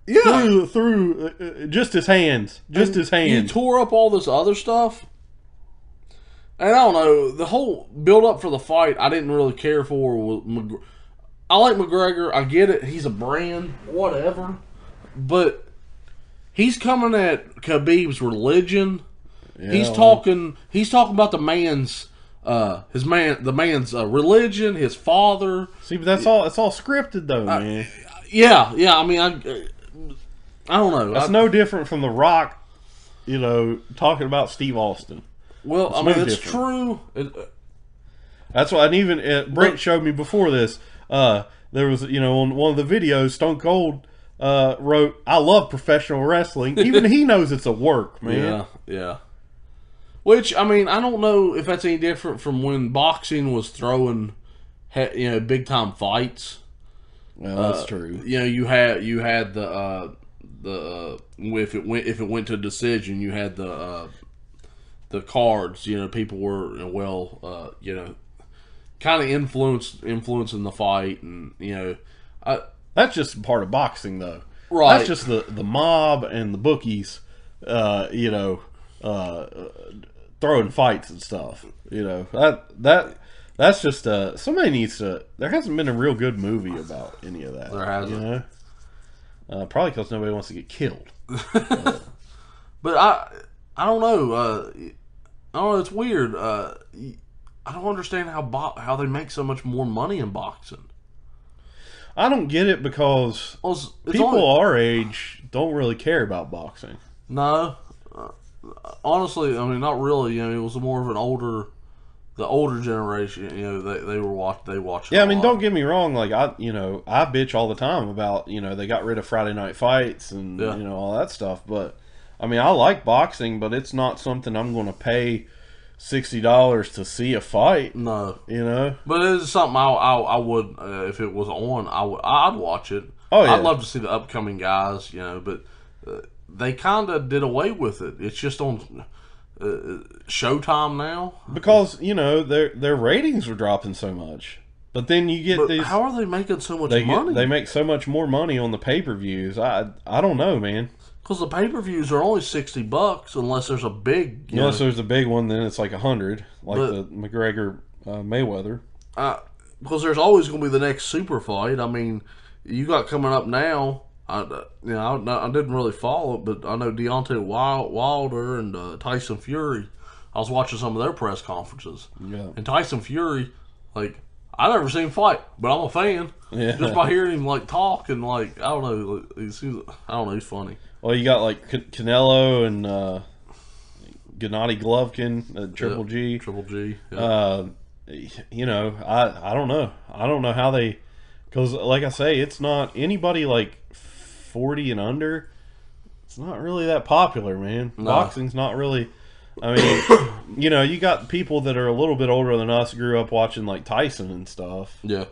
C: Yeah.
B: Through just his hands. Just his hands.
C: You tore up all this other stuff. And I don't know, the whole build up for the fight I didn't really care for. I like McGregor, I get it, he's a brand, whatever. But he's coming at Khabib's religion.
B: Yeah,
C: he's talking about the man's religion, his father.
B: See, but it's all scripted though, man.
C: Yeah. I mean, I don't know.
B: That's no different from The Rock, you know, talking about Steve Austin.
C: Well, I mean, it's true.
B: That's why, and even Brent showed me before this. There was, you know, on one of the videos, Stone Cold wrote, "I love professional wrestling." Even he knows it's a work, man.
C: Yeah. Which, I mean, I don't know if that's any different from when boxing was throwing, you know, big time fights.
B: Well, that's true.
C: You know, you had the if it went to decision, you had the cards. You know, people were you know, kind of influencing the fight, and you know,
B: that's just part of boxing, though.
C: Right.
B: That's just the mob and the bookies. You know. Throwing fights and stuff, you know, that's just somebody needs to. There hasn't been a real good movie about any of that.
C: There hasn't.
B: You know, probably because nobody wants to get killed.
C: But I don't know. I don't know. It's weird. I don't understand how they make so much more money in boxing.
B: I don't get it because people our age don't really care about boxing.
C: No. Honestly, I mean, not really. You know, it was more of the older generation. You know, they watched.
B: Yeah, I mean, don't get me wrong. Like I bitch all the time about, you know, they got rid of Friday night fights and you know, all that stuff. But I mean, I like boxing, but it's not something I'm going to pay $60 to see a fight.
C: No,
B: you know.
C: But it's something I would if it was on. I'd watch it.
B: Oh yeah,
C: I'd love to see the upcoming guys. You know, but. They kind of did away with it. It's just on Showtime now.
B: Because, you know, their ratings were dropping so much. But then you get these...
C: How are they making so much money?
B: They make so much more money on the pay-per-views. I don't know, man.
C: Because the pay-per-views are only $60 unless there's a big...
B: Unless there's a big one, then it's like $100. Like the McGregor Mayweather.
C: Because there's always going to be the next super fight. I mean, you got coming up now... I didn't really follow it, but I know Deontay Wilder and Tyson Fury. I was watching some of their press conferences.
B: Yeah.
C: And Tyson Fury, like, I never seen him fight, but I'm a fan.
B: Yeah.
C: Just by hearing him like talk and like, I don't know, he's funny.
B: Well, you got like Canelo and Gennady Golovkin, Triple G.
C: Triple G. Yeah.
B: You know, I don't know. I don't know how they, because like I say, it's not anybody like 40 and under. It's not really that popular, man.
C: No.
B: Boxing's not really. I mean, you know, you got people that are a little bit older than us, grew up watching like Tyson and stuff.
C: Yeah.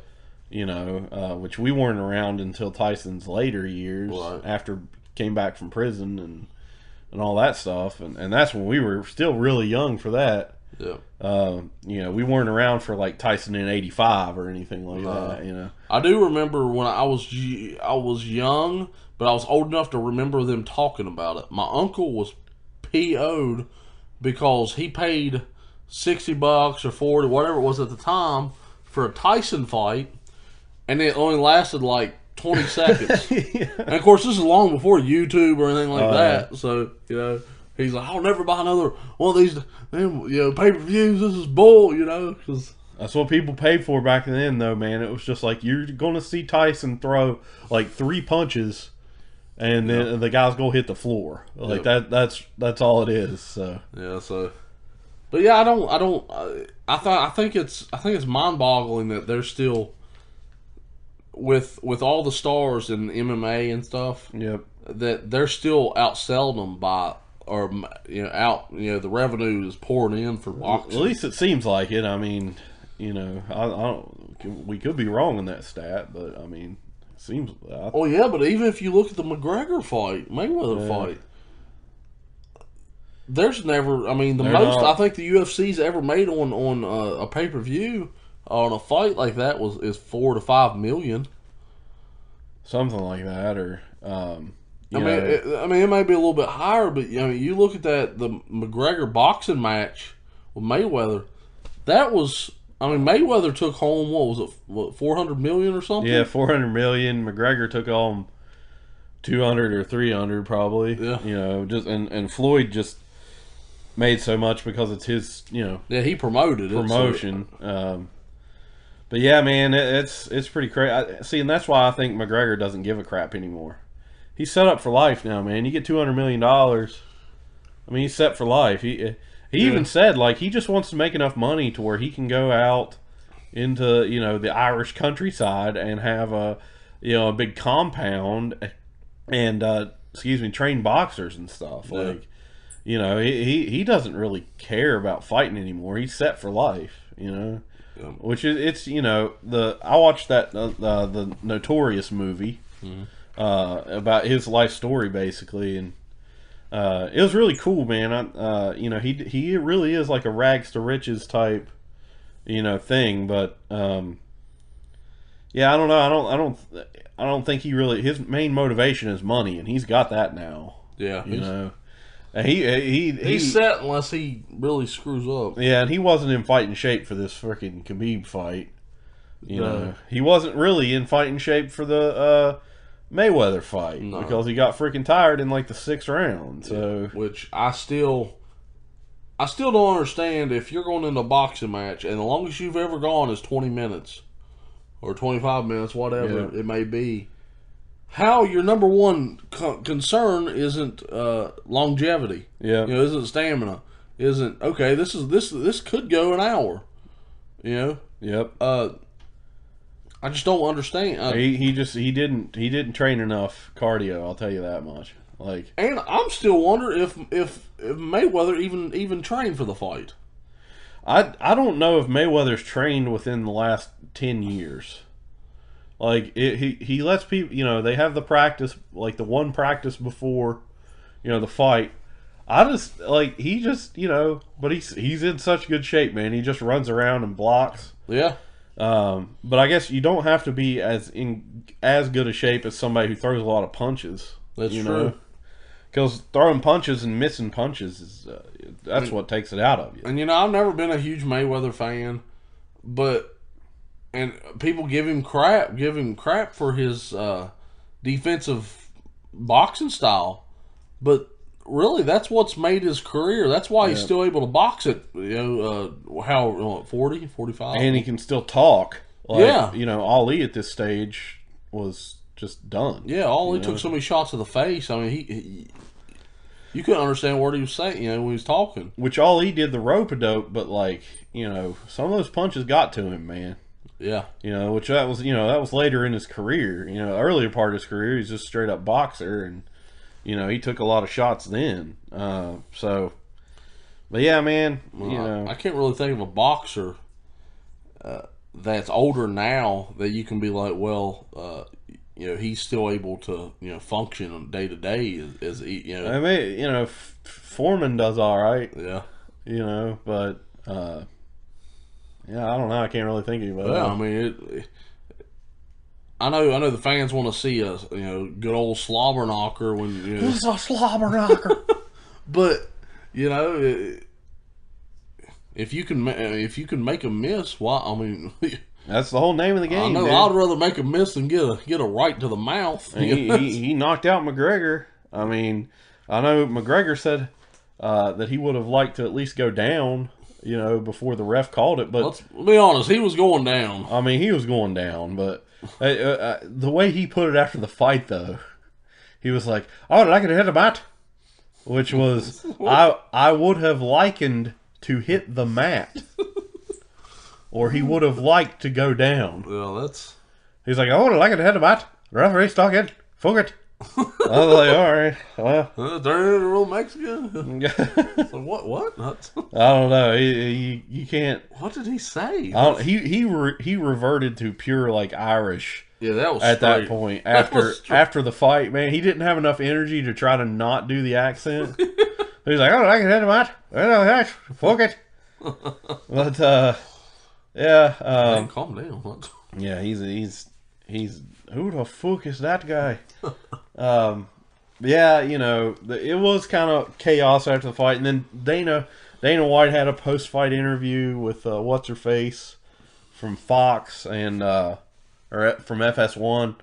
B: You know, which we weren't around until Tyson's later years,
C: Right.
B: after came back from prison and all that stuff, and that's when we were still really young for that.
C: Yeah.
B: You know, we weren't around for like Tyson in '85 or anything like that. You know,
C: I do remember when I was young, but I was old enough to remember them talking about it. My uncle was PO'd because he paid $60 or 40, whatever it was at the time, for a Tyson fight, and it only lasted like 20 seconds.
B: yeah.
C: And of course, this is long before YouTube or anything like that. So, you know, he's like, I'll never buy another one of these, pay-per-views. This is bull, you know. Cause
B: That's what people paid for back then, though, man. It was just like, you're going to see Tyson throw like 3 punches, and then the guy's going to hit the floor. Like that's all it is. So
C: yeah, so, but yeah, I think it's mind-boggling that they're still with all the stars in MMA and stuff.
B: Yep.
C: That they're still outselling them by, or the revenue is pouring in for boxing.
B: At least it seems like it. I mean, you know, I don't. We could be wrong in that stat, but I mean, it seems.
C: Oh yeah, but even if you look at the McGregor fight, Mayweather fight, there's never. I mean, the
B: They're
C: most
B: not.
C: I think the UFC's ever made on a pay-per-view on a fight like that is $4 to $5 million.
B: Something like that, or
C: I mean, it may be a little bit higher, but you look at the McGregor boxing match with Mayweather. That was, I mean, Mayweather took home $400 million or something.
B: yeah, 400 million. McGregor took home 200 or 300 probably.
C: Yeah.
B: You know, just and Floyd just made so much because it's his, you know,
C: Yeah, he promoted it.
B: promotion. But yeah, man, it's pretty crazy. See, and that's why I think McGregor doesn't give a crap anymore. He's set up for life now, man. You get $200 million. I mean, he's set for life. He even said, like, he just wants to make enough money to where he can go out into, you know, the Irish countryside and have a big compound and train boxers and stuff.
C: Yeah.
B: Like, you know, he doesn't really care about fighting anymore. He's set for life, you know.
C: Yeah.
B: Which is, it's, you know, I watched that the Notorious movie about his life story basically, and it was really cool, man. You know, he really is like a rags to riches type, you know, thing. But yeah, I don't know. I don't think he really, his main motivation is money, and he's got that now.
C: Yeah,
B: You know, and
C: he's set unless he really screws up.
B: yeah, and he wasn't in fighting shape for this freaking Khabib fight. You
C: No.
B: know, he wasn't really in fighting shape for the Mayweather fight
C: No.
B: because he got freaking tired in like the 6th round. So
C: Which I still don't understand. If you're going into a boxing match and the longest you've ever gone is 20 minutes or 25 minutes, whatever
B: Yeah.
C: it may be, how your number one concern isn't longevity.
B: yeah,
C: You know, isn't stamina. Isn't okay. This could go an hour. You know.
B: yep.
C: I just don't understand.
B: He didn't train enough cardio. I'll tell you that much. Like,
C: And I'm still wondering if Mayweather even trained for the fight.
B: I don't know if Mayweather's trained within the last 10 years. Like, he lets people, you know, they have the practice, like the one practice before, you know, the fight. I just, like, he just, you know, but he's in such good shape, man. He just runs around and blocks.
C: Yeah.
B: But I guess you don't have to be as good a shape as somebody who throws a lot of punches.
C: That's
B: you
C: true.
B: Because throwing punches and missing punches is that's what takes it out of you.
C: And I've never been a huge Mayweather fan, and people give him crap for his defensive boxing style, but really that's what's made his career. That's why he's still able to box at 40, 45.
B: And he can still talk. Like,
C: Yeah.
B: You know, Ali at this stage was just done.
C: Yeah, all he took so many shots to the face. I mean, You couldn't understand what he was saying, when he was talking.
B: Which all he did the rope-a-dope, but like, some of those punches got to him, man.
C: Yeah.
B: Which that was later in his career. Earlier part of his career, he's just straight up boxer, and he took a lot of shots then. But yeah, man,
C: I can't really think of a boxer that's older now that you can be like, well, he's still able to, function on day to day as he,
B: I mean, Foreman does all right.
C: Yeah.
B: But yeah, I don't know. I can't really think of anybody.
C: Yeah, I mean, I know the fans want to see a good old slobber knocker when
B: Who's a slobber knocker?
C: but if you can make a miss, why? I mean,
B: that's the whole name of the game.
C: I know.
B: Dude.
C: I'd rather make a miss than get a right to the mouth.
B: He knocked out McGregor. I mean, I know McGregor said that he would have liked to at least go down, before the ref called it. But
C: let's be honest, he was going down.
B: I mean, he was going down. But the way he put it after the fight, though, he was like, "I would like to hit a bat," which was I would have likened to hit the mat, or he would have liked to go down.
C: Well, that's.
B: He's like, "I would have liked to hit a bat. The referee's talking. Fuck it." I was like, all right, well.
C: Turn into real Mexican? So what?
B: I don't know. You can't.
C: What did he say?
B: He reverted to pure like Irish.
C: Yeah, that was
B: at
C: straight.
B: that point after the fight. Man, he didn't have enough energy to try to not do the accent. He's like, I can hit him out. Fuck it. But yeah.
C: Man, calm down.
B: Yeah, he's who the fuck is that guy? Yeah, it was kind of chaos after the fight, and then Dana White had a post-fight interview with what's her face from Fox and or from FS1,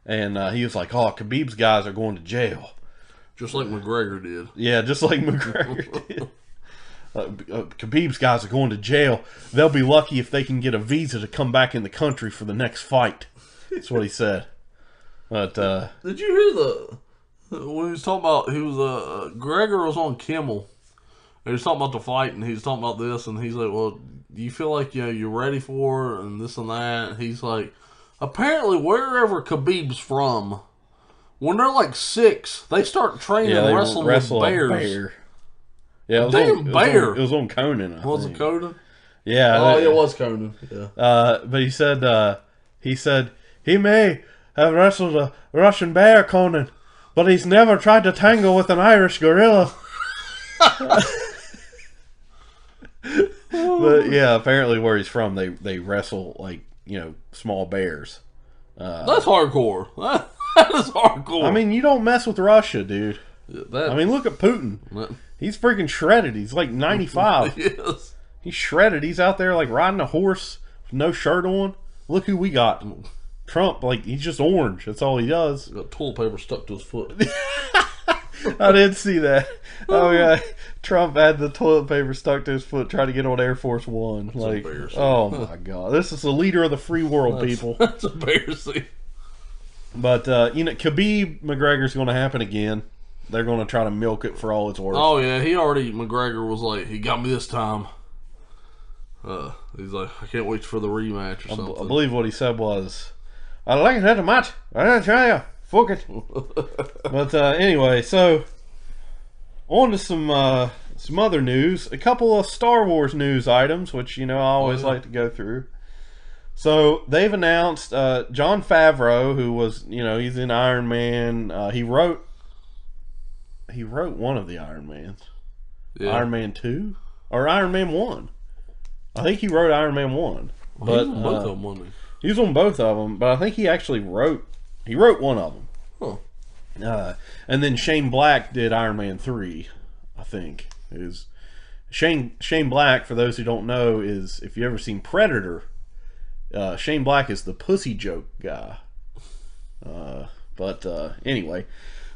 B: and he was like, "Oh, Khabib's guys are going to jail,
C: just like McGregor did."
B: Yeah, just like McGregor did. Khabib's guys are going to jail. They'll be lucky if they can get a visa to come back in the country for the next fight. That's what he said. But
C: did you hear when he was talking about Gregor was on Kimmel. He was talking about the fight, and he was talking about this, and he's like, "Well, do you feel like you're ready for it, and this and that?" And he's like, "Apparently, wherever Khabib's from, when they're like 6, they start training and wrestling with bears."
B: Bear. Yeah, it was on Conan.
C: Was it Conan?
B: Yeah.
C: Oh, it was Conan. Yeah.
B: But he said he may have wrestled a Russian bear, Conan, but he's never tried to tangle with an Irish gorilla. But yeah, apparently where he's from, they wrestle like small bears.
C: That's hardcore. That is hardcore.
B: I mean, you don't mess with Russia, dude.
C: I
B: mean, look at Putin. He's freaking shredded. He's like 95.
C: Yes.
B: He's shredded. He's out there like riding a horse with no shirt on. Look who we got. Trump, like, he's just orange. That's all he does.
C: Got toilet paper stuck to his foot.
B: I did see that. Oh yeah, Trump had the toilet paper stuck to his foot trying to get on Air Force One.
C: That's
B: like,
C: embarrassing.
B: Oh my god, this is the leader of the free world, people.
C: That's embarrassing.
B: But Khabib McGregor's going to happen again. They're going to try to milk it for all it's worth.
C: Oh yeah, McGregor was like, he got me this time. He's like, I can't wait for the rematch or something.
B: I believe what he said was, "I like it at the match. I tell you, fuck it." But anyway, so on to some other news. A couple of Star Wars news items, which I always like to go through. So they've announced Jon Favreau, who was he's in Iron Man. He wrote one of the Iron Mans, Iron Man 2 or Iron Man 1. I think he wrote Iron Man 1, but
C: he was on both of them, wasn't he?
B: He was on both of them, but I think he actually wrote one of them.
C: Huh.
B: And then Shane Black did Iron Man 3, I think. It was Shane Black, for those who don't know, is, if you ever seen Predator, Shane Black is the pussy joke guy. But anyway,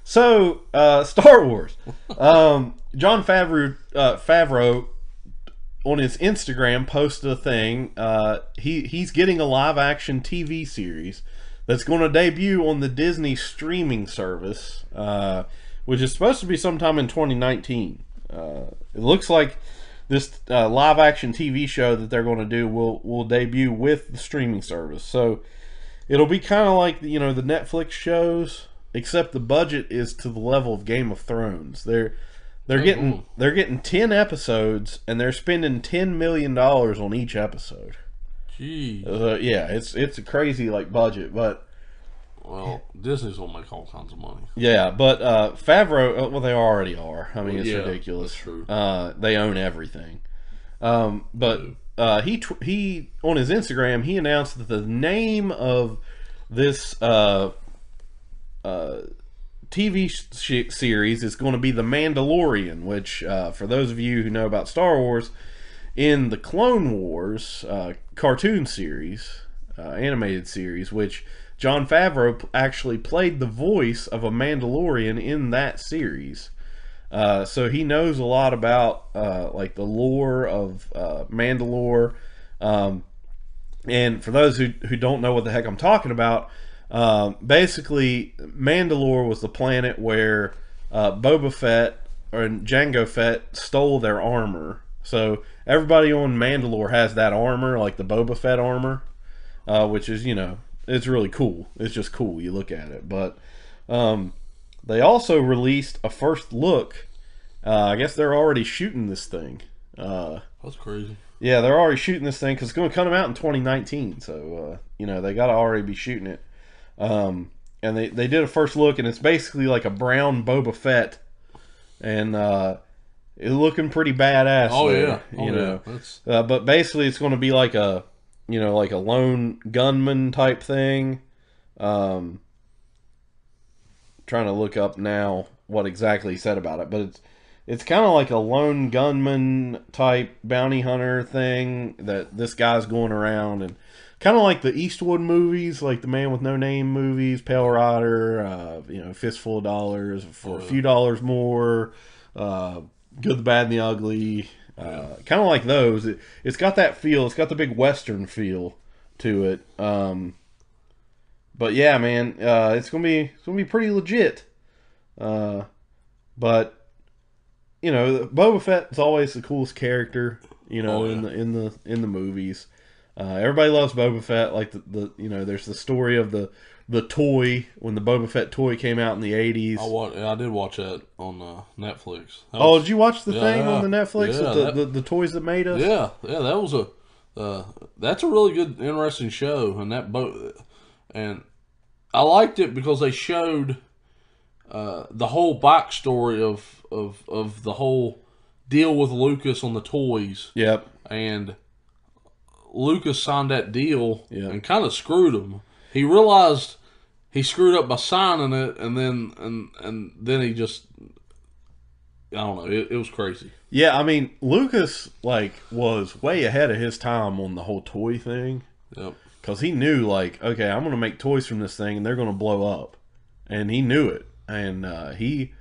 B: so Star Wars. Jon Favreau on his Instagram posted a thing. He's getting a live action TV series that's going to debut on the Disney streaming service, which is supposed to be sometime in 2019. It looks like this live action TV show that they're going to do will debut with the streaming service. So it'll be kind of like the Netflix shows, except the budget is to the level of Game of Thrones. They're getting 10 episodes and they're spending $10 million on each episode.
C: Gee.
B: Yeah, it's a crazy budget, but
C: well, Disney's gonna make all kinds of money.
B: yeah, but Favreau, well, they already are. I mean, it's
C: Yeah,
B: ridiculous.
C: that's true.
B: They own everything. But he on his Instagram he announced that the name of this TV series is going to be The Mandalorian, which for those of you who know about Star Wars, in the Clone Wars cartoon series, animated series, which Jon Favreau actually played the voice of a Mandalorian in that series. So he knows a lot about the lore of Mandalore. And for those who don't know what the heck I'm talking about, basically Mandalore was the planet where Boba Fett or Jango Fett stole their armor. So everybody on Mandalore has that armor, like the Boba Fett armor, which is, it's really cool. It's just cool. You look at it. But they also released a first look. I guess they're already shooting this thing.
C: That's crazy.
B: Yeah, they're already shooting this thing because it's going to come out in 2019. So, they got to already be shooting it. And they did a first look, and it's basically like a brown Boba Fett. And it's looking pretty badass.
C: Oh,
B: there,
C: yeah.
B: But basically it's going to be like a lone gunman type thing. Trying to look up now what exactly he said about it, but it's kind of like a lone gunman type bounty hunter thing that this guy's going around, and kind of like the Eastwood movies, like the Man with No Name movies, Pale Rider, Fistful of Dollars, For a Few Dollars More, Good, the Bad, and the Ugly. Kind of like those. It's got that feel. It's got the big Western feel to it. But yeah, man, it's gonna be pretty legit. But Boba Fett is always the coolest character. In the movies. Everybody loves Boba Fett. Like there's the story of the toy when the Boba Fett toy came out in the 80s.
C: I did watch that on Netflix.
B: Did you watch the thing on the Netflix with the toys that made us?
C: Yeah, that was that's a really good, interesting show, and and I liked it because they showed the whole backstory of the whole deal with Lucas on the toys.
B: Yep.
C: And Lucas signed that deal
B: and
C: kind of screwed him. He realized he screwed up by signing it, and then he just, I don't know, it was crazy.
B: Yeah, I mean, Lucas was way ahead of his time on the whole toy thing.
C: Yep.
B: Because he knew okay, I'm going to make toys from this thing and they're going to blow up, and he knew it. And he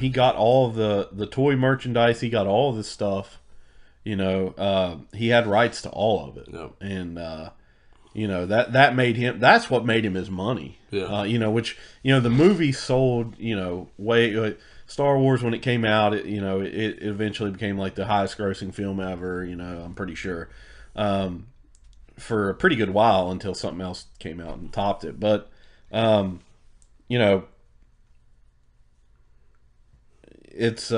B: got all of the toy merchandise. He got all of this stuff. He had rights to all of it.
C: Yep.
B: And that made him. That's what made him his money.
C: Yeah.
B: Which the movie sold. Way Star Wars when it came out. It eventually became like the highest grossing film ever. I'm pretty sure. For a pretty good while until something else came out and topped it. But it's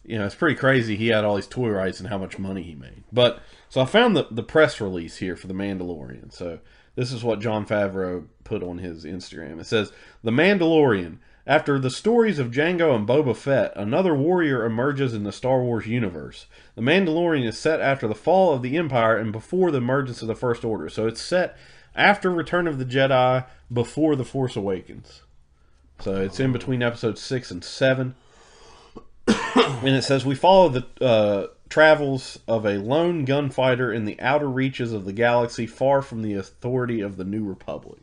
B: it's pretty crazy. He had all these toy rights and how much money he made. But so I found the press release here for The Mandalorian. So this is what Jon Favreau put on his Instagram. It says, "The Mandalorian. After the stories of Jango and Boba Fett, another warrior emerges in the Star Wars universe. The Mandalorian is set after the fall of the Empire and before the emergence of the First Order." So it's set after Return of the Jedi, before The Force Awakens. So it's in between episodes 6 and 7. And it says, "We follow the travels of a lone gunfighter in the outer reaches of the galaxy, far from the authority of the New Republic."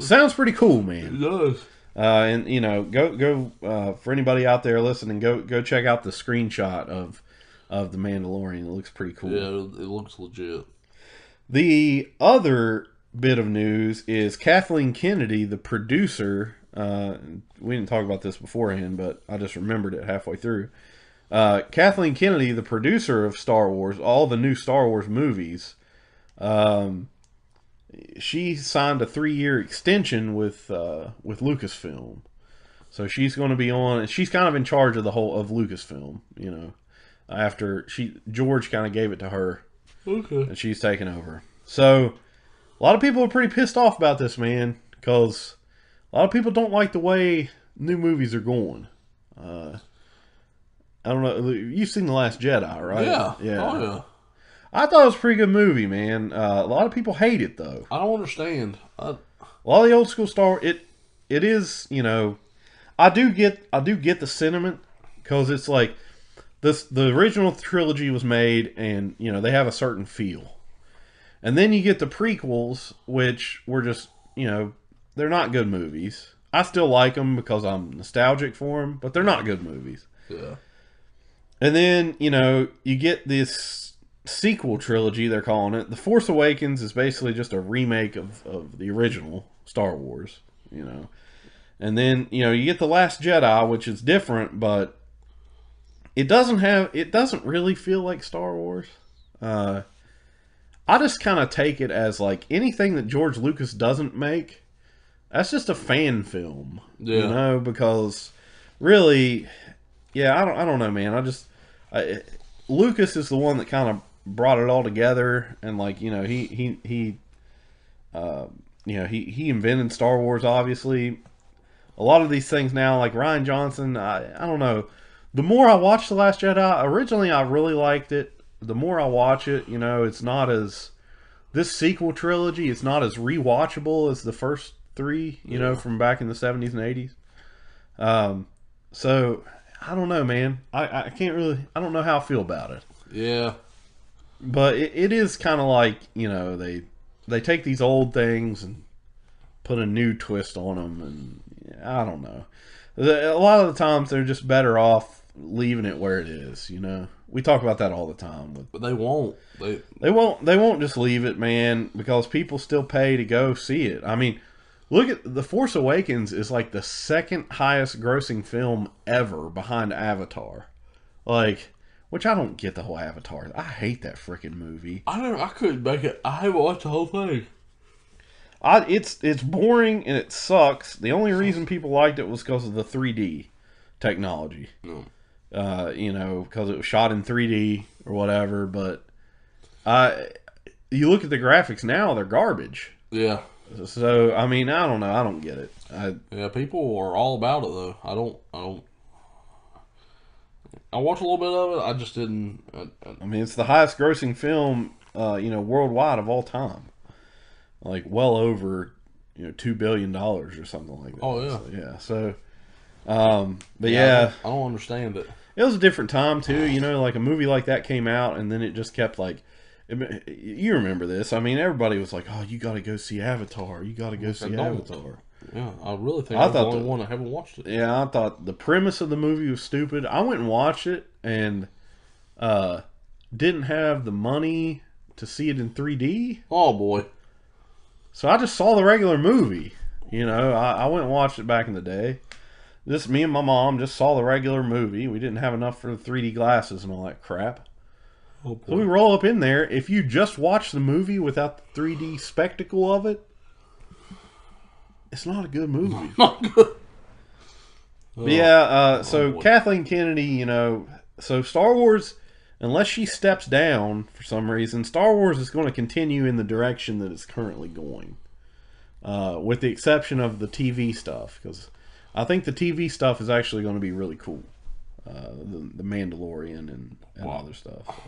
B: Sounds pretty cool, man.
C: It does.
B: And go for anybody out there listening, go check out the screenshot of the Mandalorian. It looks pretty cool.
C: Yeah, it looks legit.
B: The other bit of news is Kathleen Kennedy, the producer We didn't talk about this beforehand, but I just remembered it halfway through. Kathleen Kennedy, the producer of Star Wars, all the new Star Wars movies, she signed a 3-year extension with Lucasfilm. So she's going to be on, and she's kind of in charge of the whole of Lucasfilm, you know. After George kind of gave it to her,
C: Okay.
B: and she's taken over. So a lot of people are pretty pissed off about this, man, because a lot of people don't like the way new movies are going. I don't know. You've seen The Last Jedi, right?
C: Yeah.
B: Yeah.
C: Oh, yeah.
B: I thought it was a pretty good movie, man. A lot of people hate it, though.
C: I don't understand.
B: A lot of the old school Star Wars, it is, you know, I do get the sentiment, because it's like the original trilogy was made, and you know they have a certain feel, and then you get the prequels, which were just, you know, they're not good movies. I still like them because I'm nostalgic for them, but they're not good movies.
C: Yeah.
B: And then, you know, you get this sequel trilogy, they're calling it. The Force Awakens is basically just a remake of the original Star Wars, you know. And then, you know, you get The Last Jedi, which is different, but it doesn't really feel like Star Wars. I just kind of take it as like anything that George Lucas doesn't make, that's just a fan film.
C: Yeah.
B: You know, because really, yeah, I don't know, man. Lucas is the one that kind of brought it all together, and like, you know, he invented Star Wars, obviously. A lot of these things now, like Rian Johnson, I don't know. The more I watch The Last Jedi, originally I really liked it. The more I watch it, you know, it's not as, this sequel trilogy, it's not as rewatchable as the first 3, you know, from back in the 70s and 80s. So, I don't know, man. I can't really, I don't know how I feel about it.
C: Yeah.
B: But it is kind of like, you know, they take these old things and put a new twist on them, and I don't know. A lot of the times they're just better off leaving it where it is, you know. We talk about that all the time.
C: But they won't.
B: They won't just leave it, man, because people still pay to go see it. I mean, look at The Force Awakens is like the second highest grossing film ever behind Avatar. Like, which I don't get the whole Avatar. I hate that freaking movie.
C: I couldn't make it. I haven't watched the whole thing.
B: It's boring and it sucks. The only reason people liked it was because of the 3D technology.
C: No.
B: You know, because it was shot in 3D or whatever. But you look at the graphics now; they're garbage.
C: Yeah.
B: So I mean, I don't know. I don't get it.
C: Yeah, people are all about it though. I don't. I watched a little bit of it. I just didn't.
B: I mean, it's the highest grossing film, you know, worldwide of all time. Like well over, you know, $2 billion or something like that.
C: Oh yeah.
B: So, yeah. So, but yeah,
C: I don't understand it.
B: it was a different time too. You know, like a movie like that came out, and then it just kept like. You remember this? I mean, everybody was like, "Oh, you got to go see Avatar. You got to go see Avatar."
C: Yeah, I really think
B: I
C: I'm the
B: thought
C: only
B: the-
C: one that haven't watched it.
B: Yeah, I thought the premise of the movie was stupid. I went and watched it, and didn't have the money to see it in 3D,
C: Oh boy.
B: so I just saw the regular movie. You know, I went and watched it back in the day. This me and my mom just saw the regular movie. We didn't have enough for the 3D glasses and all that crap.
C: Oh
B: So we
C: boy.
B: roll up in there. If you just watch the movie without the 3D spectacle of it, it's not a good movie.
C: Not good.
B: But yeah, so
C: boy.
B: Kathleen Kennedy, you know, so Star Wars, unless she steps down for some reason, Star Wars is going to continue in the direction that it's currently going, with the exception of the TV stuff, because I think the TV stuff is actually going to be really cool, the Mandalorian and
C: Wow.
B: other stuff.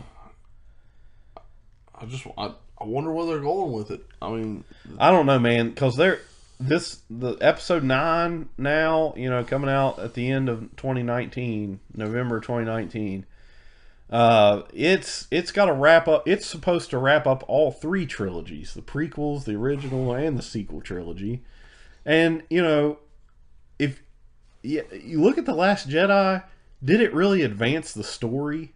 C: I wonder where they're going with it. I mean,
B: I don't know, man, because the episode 9 now, you know, coming out at the end of 2019, November 2019. It's got to wrap up. It's supposed to wrap up all 3 trilogies: the prequels, the original, and the sequel trilogy. And you know, if you look at The Last Jedi, did it really advance the story?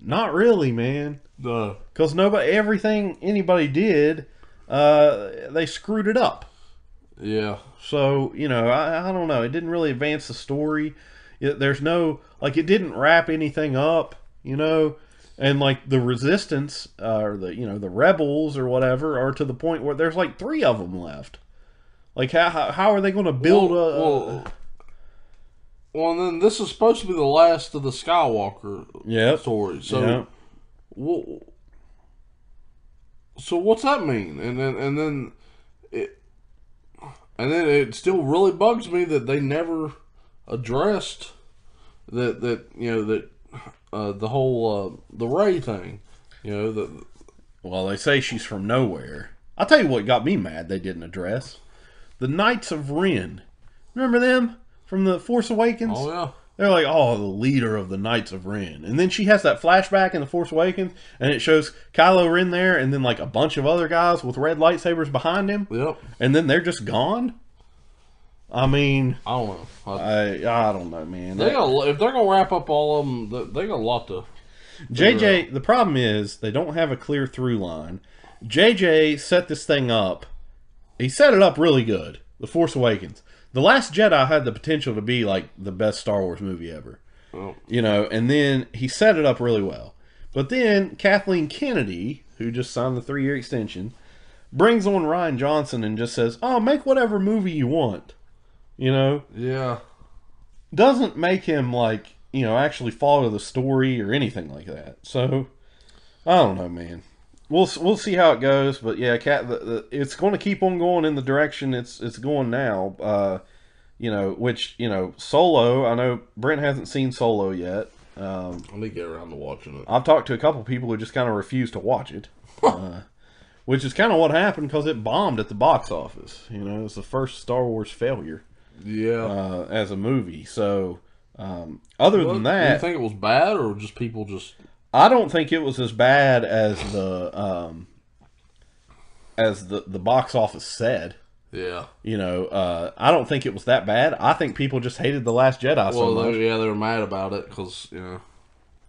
B: Not really, man. Because everything anybody did, they screwed it up.
C: Yeah.
B: So, I don't know. It didn't really advance the story. There's no, like, it didn't wrap anything up, and like the resistance or the rebels or whatever are to the point where there's like 3 of them left. Like, how are they going to build
C: Well, and then this is supposed to be the last of the Skywalker story. So,
B: Yep.
C: well, so what's that mean? And then it still really bugs me that they never addressed that the whole the Rey thing.
B: Well, they say she's from nowhere. I'll tell you what got me mad they didn't address. The Knights of Ren. Remember them from The Force Awakens?
C: Oh, yeah.
B: They're like, the leader of the Knights of Ren. And then she has that flashback in The Force Awakens, and it shows Kylo Ren there, and then like a bunch of other guys with red lightsabers behind him.
C: Yep.
B: And then they're just gone. I mean,
C: I don't know.
B: I don't know, man.
C: If they're gonna wrap up all of them, they got a lot to.
B: JJ, the problem is they don't have a clear through line. JJ set this thing up. He set it up really good. The Force Awakens. The Last Jedi had the potential to be like the best Star Wars movie ever.
C: Oh.
B: And then he set it up really well. But then Kathleen Kennedy, who just signed the 3-year extension, brings on Rian Johnson and just says, make whatever movie you want.
C: Yeah.
B: Doesn't make him like, actually follow the story or anything like that. So, I don't know, man. We'll see how it goes, but yeah, it's going to keep on going in the direction it's going now. Which Solo. I know Brent hasn't seen Solo yet.
C: Let me get around to watching it.
B: I've talked to a couple people who just kind of refuse to watch it, which is kind of what happened because it bombed at the box office. It's the first Star Wars failure.
C: Yeah.
B: As a movie. So, other than that,
C: do you think it was bad or just people just?
B: I don't think it was as bad as the box office said.
C: Yeah.
B: I don't think it was that bad. I think people just hated The Last Jedi so much.
C: They were mad about it because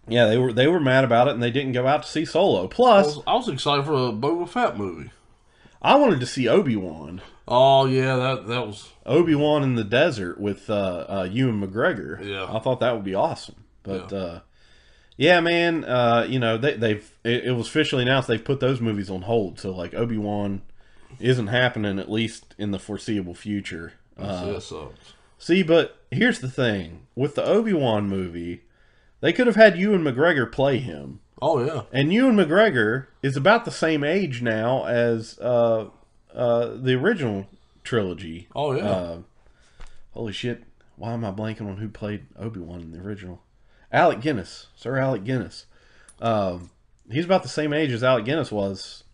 B: Yeah, they were mad about it, and they didn't go out to see Solo. Plus,
C: I was excited for a Boba Fett movie.
B: I wanted to see Obi-Wan.
C: Oh yeah, that was
B: Obi-Wan in the desert with Ewan McGregor.
C: Yeah,
B: I thought that would be awesome. But yeah, man, it was officially announced they've put those movies on hold. So like Obi-Wan isn't happening at least in the foreseeable future.
C: That sucks.
B: See, but here's the thing with the Obi-Wan movie, they could have had Ewan McGregor play him.
C: Oh yeah,
B: and Ewan McGregor is about the same age now as the original trilogy.
C: Oh yeah.
B: Holy shit! Why am I blanking on who played Obi-Wan in the original? Alec Guinness, Sir Alec Guinness. He's about the same age as Alec Guinness was,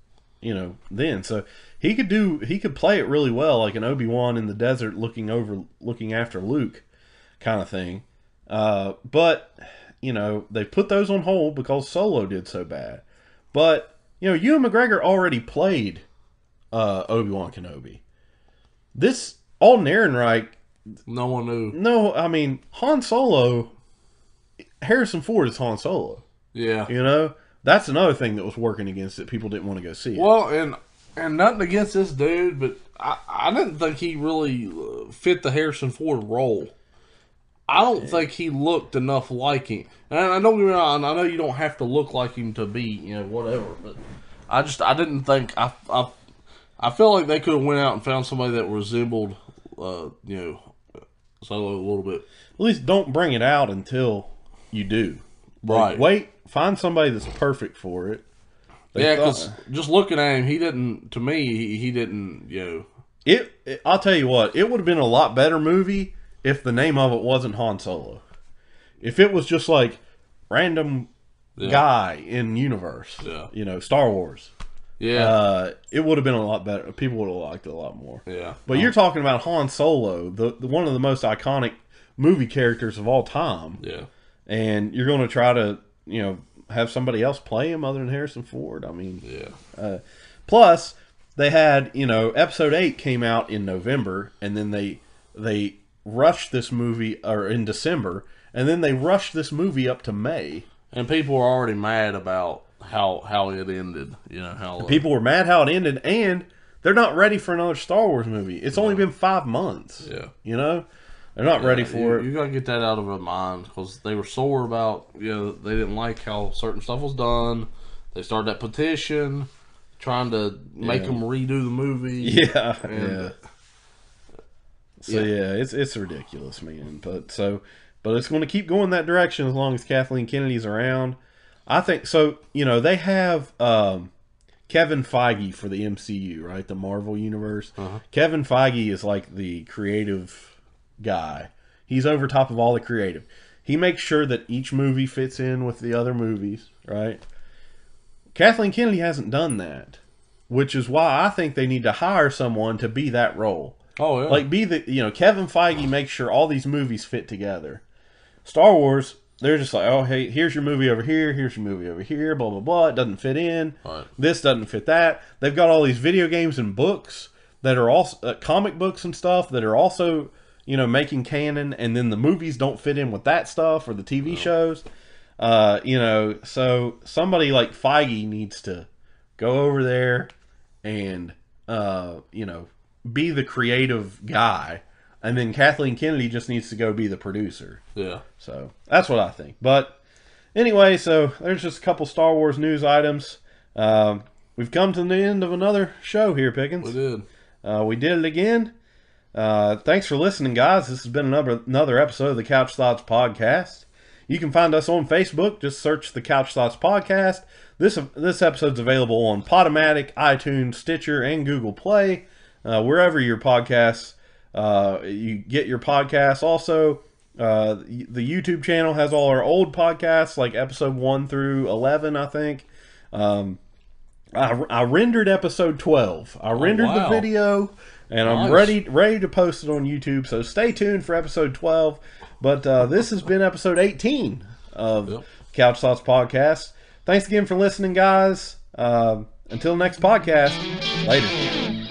B: then. So he could play it really well, like an Obi-Wan in the desert looking after Luke kind of thing. But they put those on hold because Solo did so bad. But Ewan McGregor already played Obi-Wan Kenobi. This Alden Ehrenreich,
C: no one knew.
B: No, I mean Han Solo. Harrison Ford is Han Solo.
C: Yeah.
B: That's another thing that was working against it. People didn't want to go see it.
C: Well, and nothing against this dude, but I didn't think he really fit the Harrison Ford role. I don't think he looked enough like him. And I don't get me wrong, I know you don't have to look like him to be, whatever, but I didn't think I feel like they could have went out and found somebody that resembled Solo a little bit.
B: At least don't bring it out until you do.
C: Right.
B: Wait, find somebody that's perfect for it.
C: Because just looking at him, he didn't. To me, he didn't.
B: I'll tell you what. It would have been a lot better movie if the name of it wasn't Han Solo. If it was just like random guy in universe.
C: Yeah.
B: Star Wars.
C: Yeah.
B: It would have been a lot better. People would have liked it a lot more.
C: Yeah.
B: But you're talking about Han Solo, the one of the most iconic movie characters of all time.
C: Yeah.
B: And you're going to try to, have somebody else play him other than Harrison Ford. I mean,
C: yeah.
B: Plus, they had, Episode 8 came out in November, and then they rushed this movie, or in December, and then they rushed this movie up to May.
C: And people were already mad about how it ended. How
B: people were mad how it ended, and they're not ready for another Star Wars movie. It's only been 5 months.
C: Yeah.
B: You know? They're not ready for it.
C: You gotta get that out of their mind because they were sore about, they didn't like how certain stuff was done. They started that petition trying to make them redo the movie.
B: Yeah.
C: And,
B: So it's ridiculous, man. But it's going to keep going that direction as long as Kathleen Kennedy's around. I think so. They have Kevin Feige for the MCU, right? The Marvel universe. Kevin Feige is like the creative guy. He's over top of all the creative. He makes sure that each movie fits in with the other movies, right? Kathleen Kennedy hasn't done that, which is why I think they need to hire someone to be that role.
C: Oh yeah,
B: Like be the Kevin Feige makes sure all these movies fit together. Star Wars, they're just like, oh hey, here's your movie over here, here's your movie over here, blah blah blah. It doesn't fit in.
C: Right.
B: This doesn't fit that. They've got all these video games and books that are also comic books and stuff that are also making canon, and then the movies don't fit in with that stuff or the TV shows. So somebody like Feige needs to go over there and be the creative guy, and then Kathleen Kennedy just needs to go be the producer.
C: Yeah.
B: So that's what I think. But anyway, so there's just a couple Star Wars news items. We've come to the end of another show here, Pickens.
C: We did.
B: We did it again. Thanks for listening, guys. This has been another episode of the Couch Thoughts Podcast. You can find us on Facebook. Just search the Couch Thoughts Podcast. This episode's available on Podomatic, iTunes, Stitcher, and Google Play. Wherever your podcasts, you get your podcasts. Also, the YouTube channel has all our old podcasts, like episode 1 through 11, I think. I rendered episode 12. I rendered the video, and I'm ready to post it on YouTube. So stay tuned for episode 12. But this has been episode 18 of Couch Thoughts Podcast. Thanks again for listening, guys. Until next podcast, later.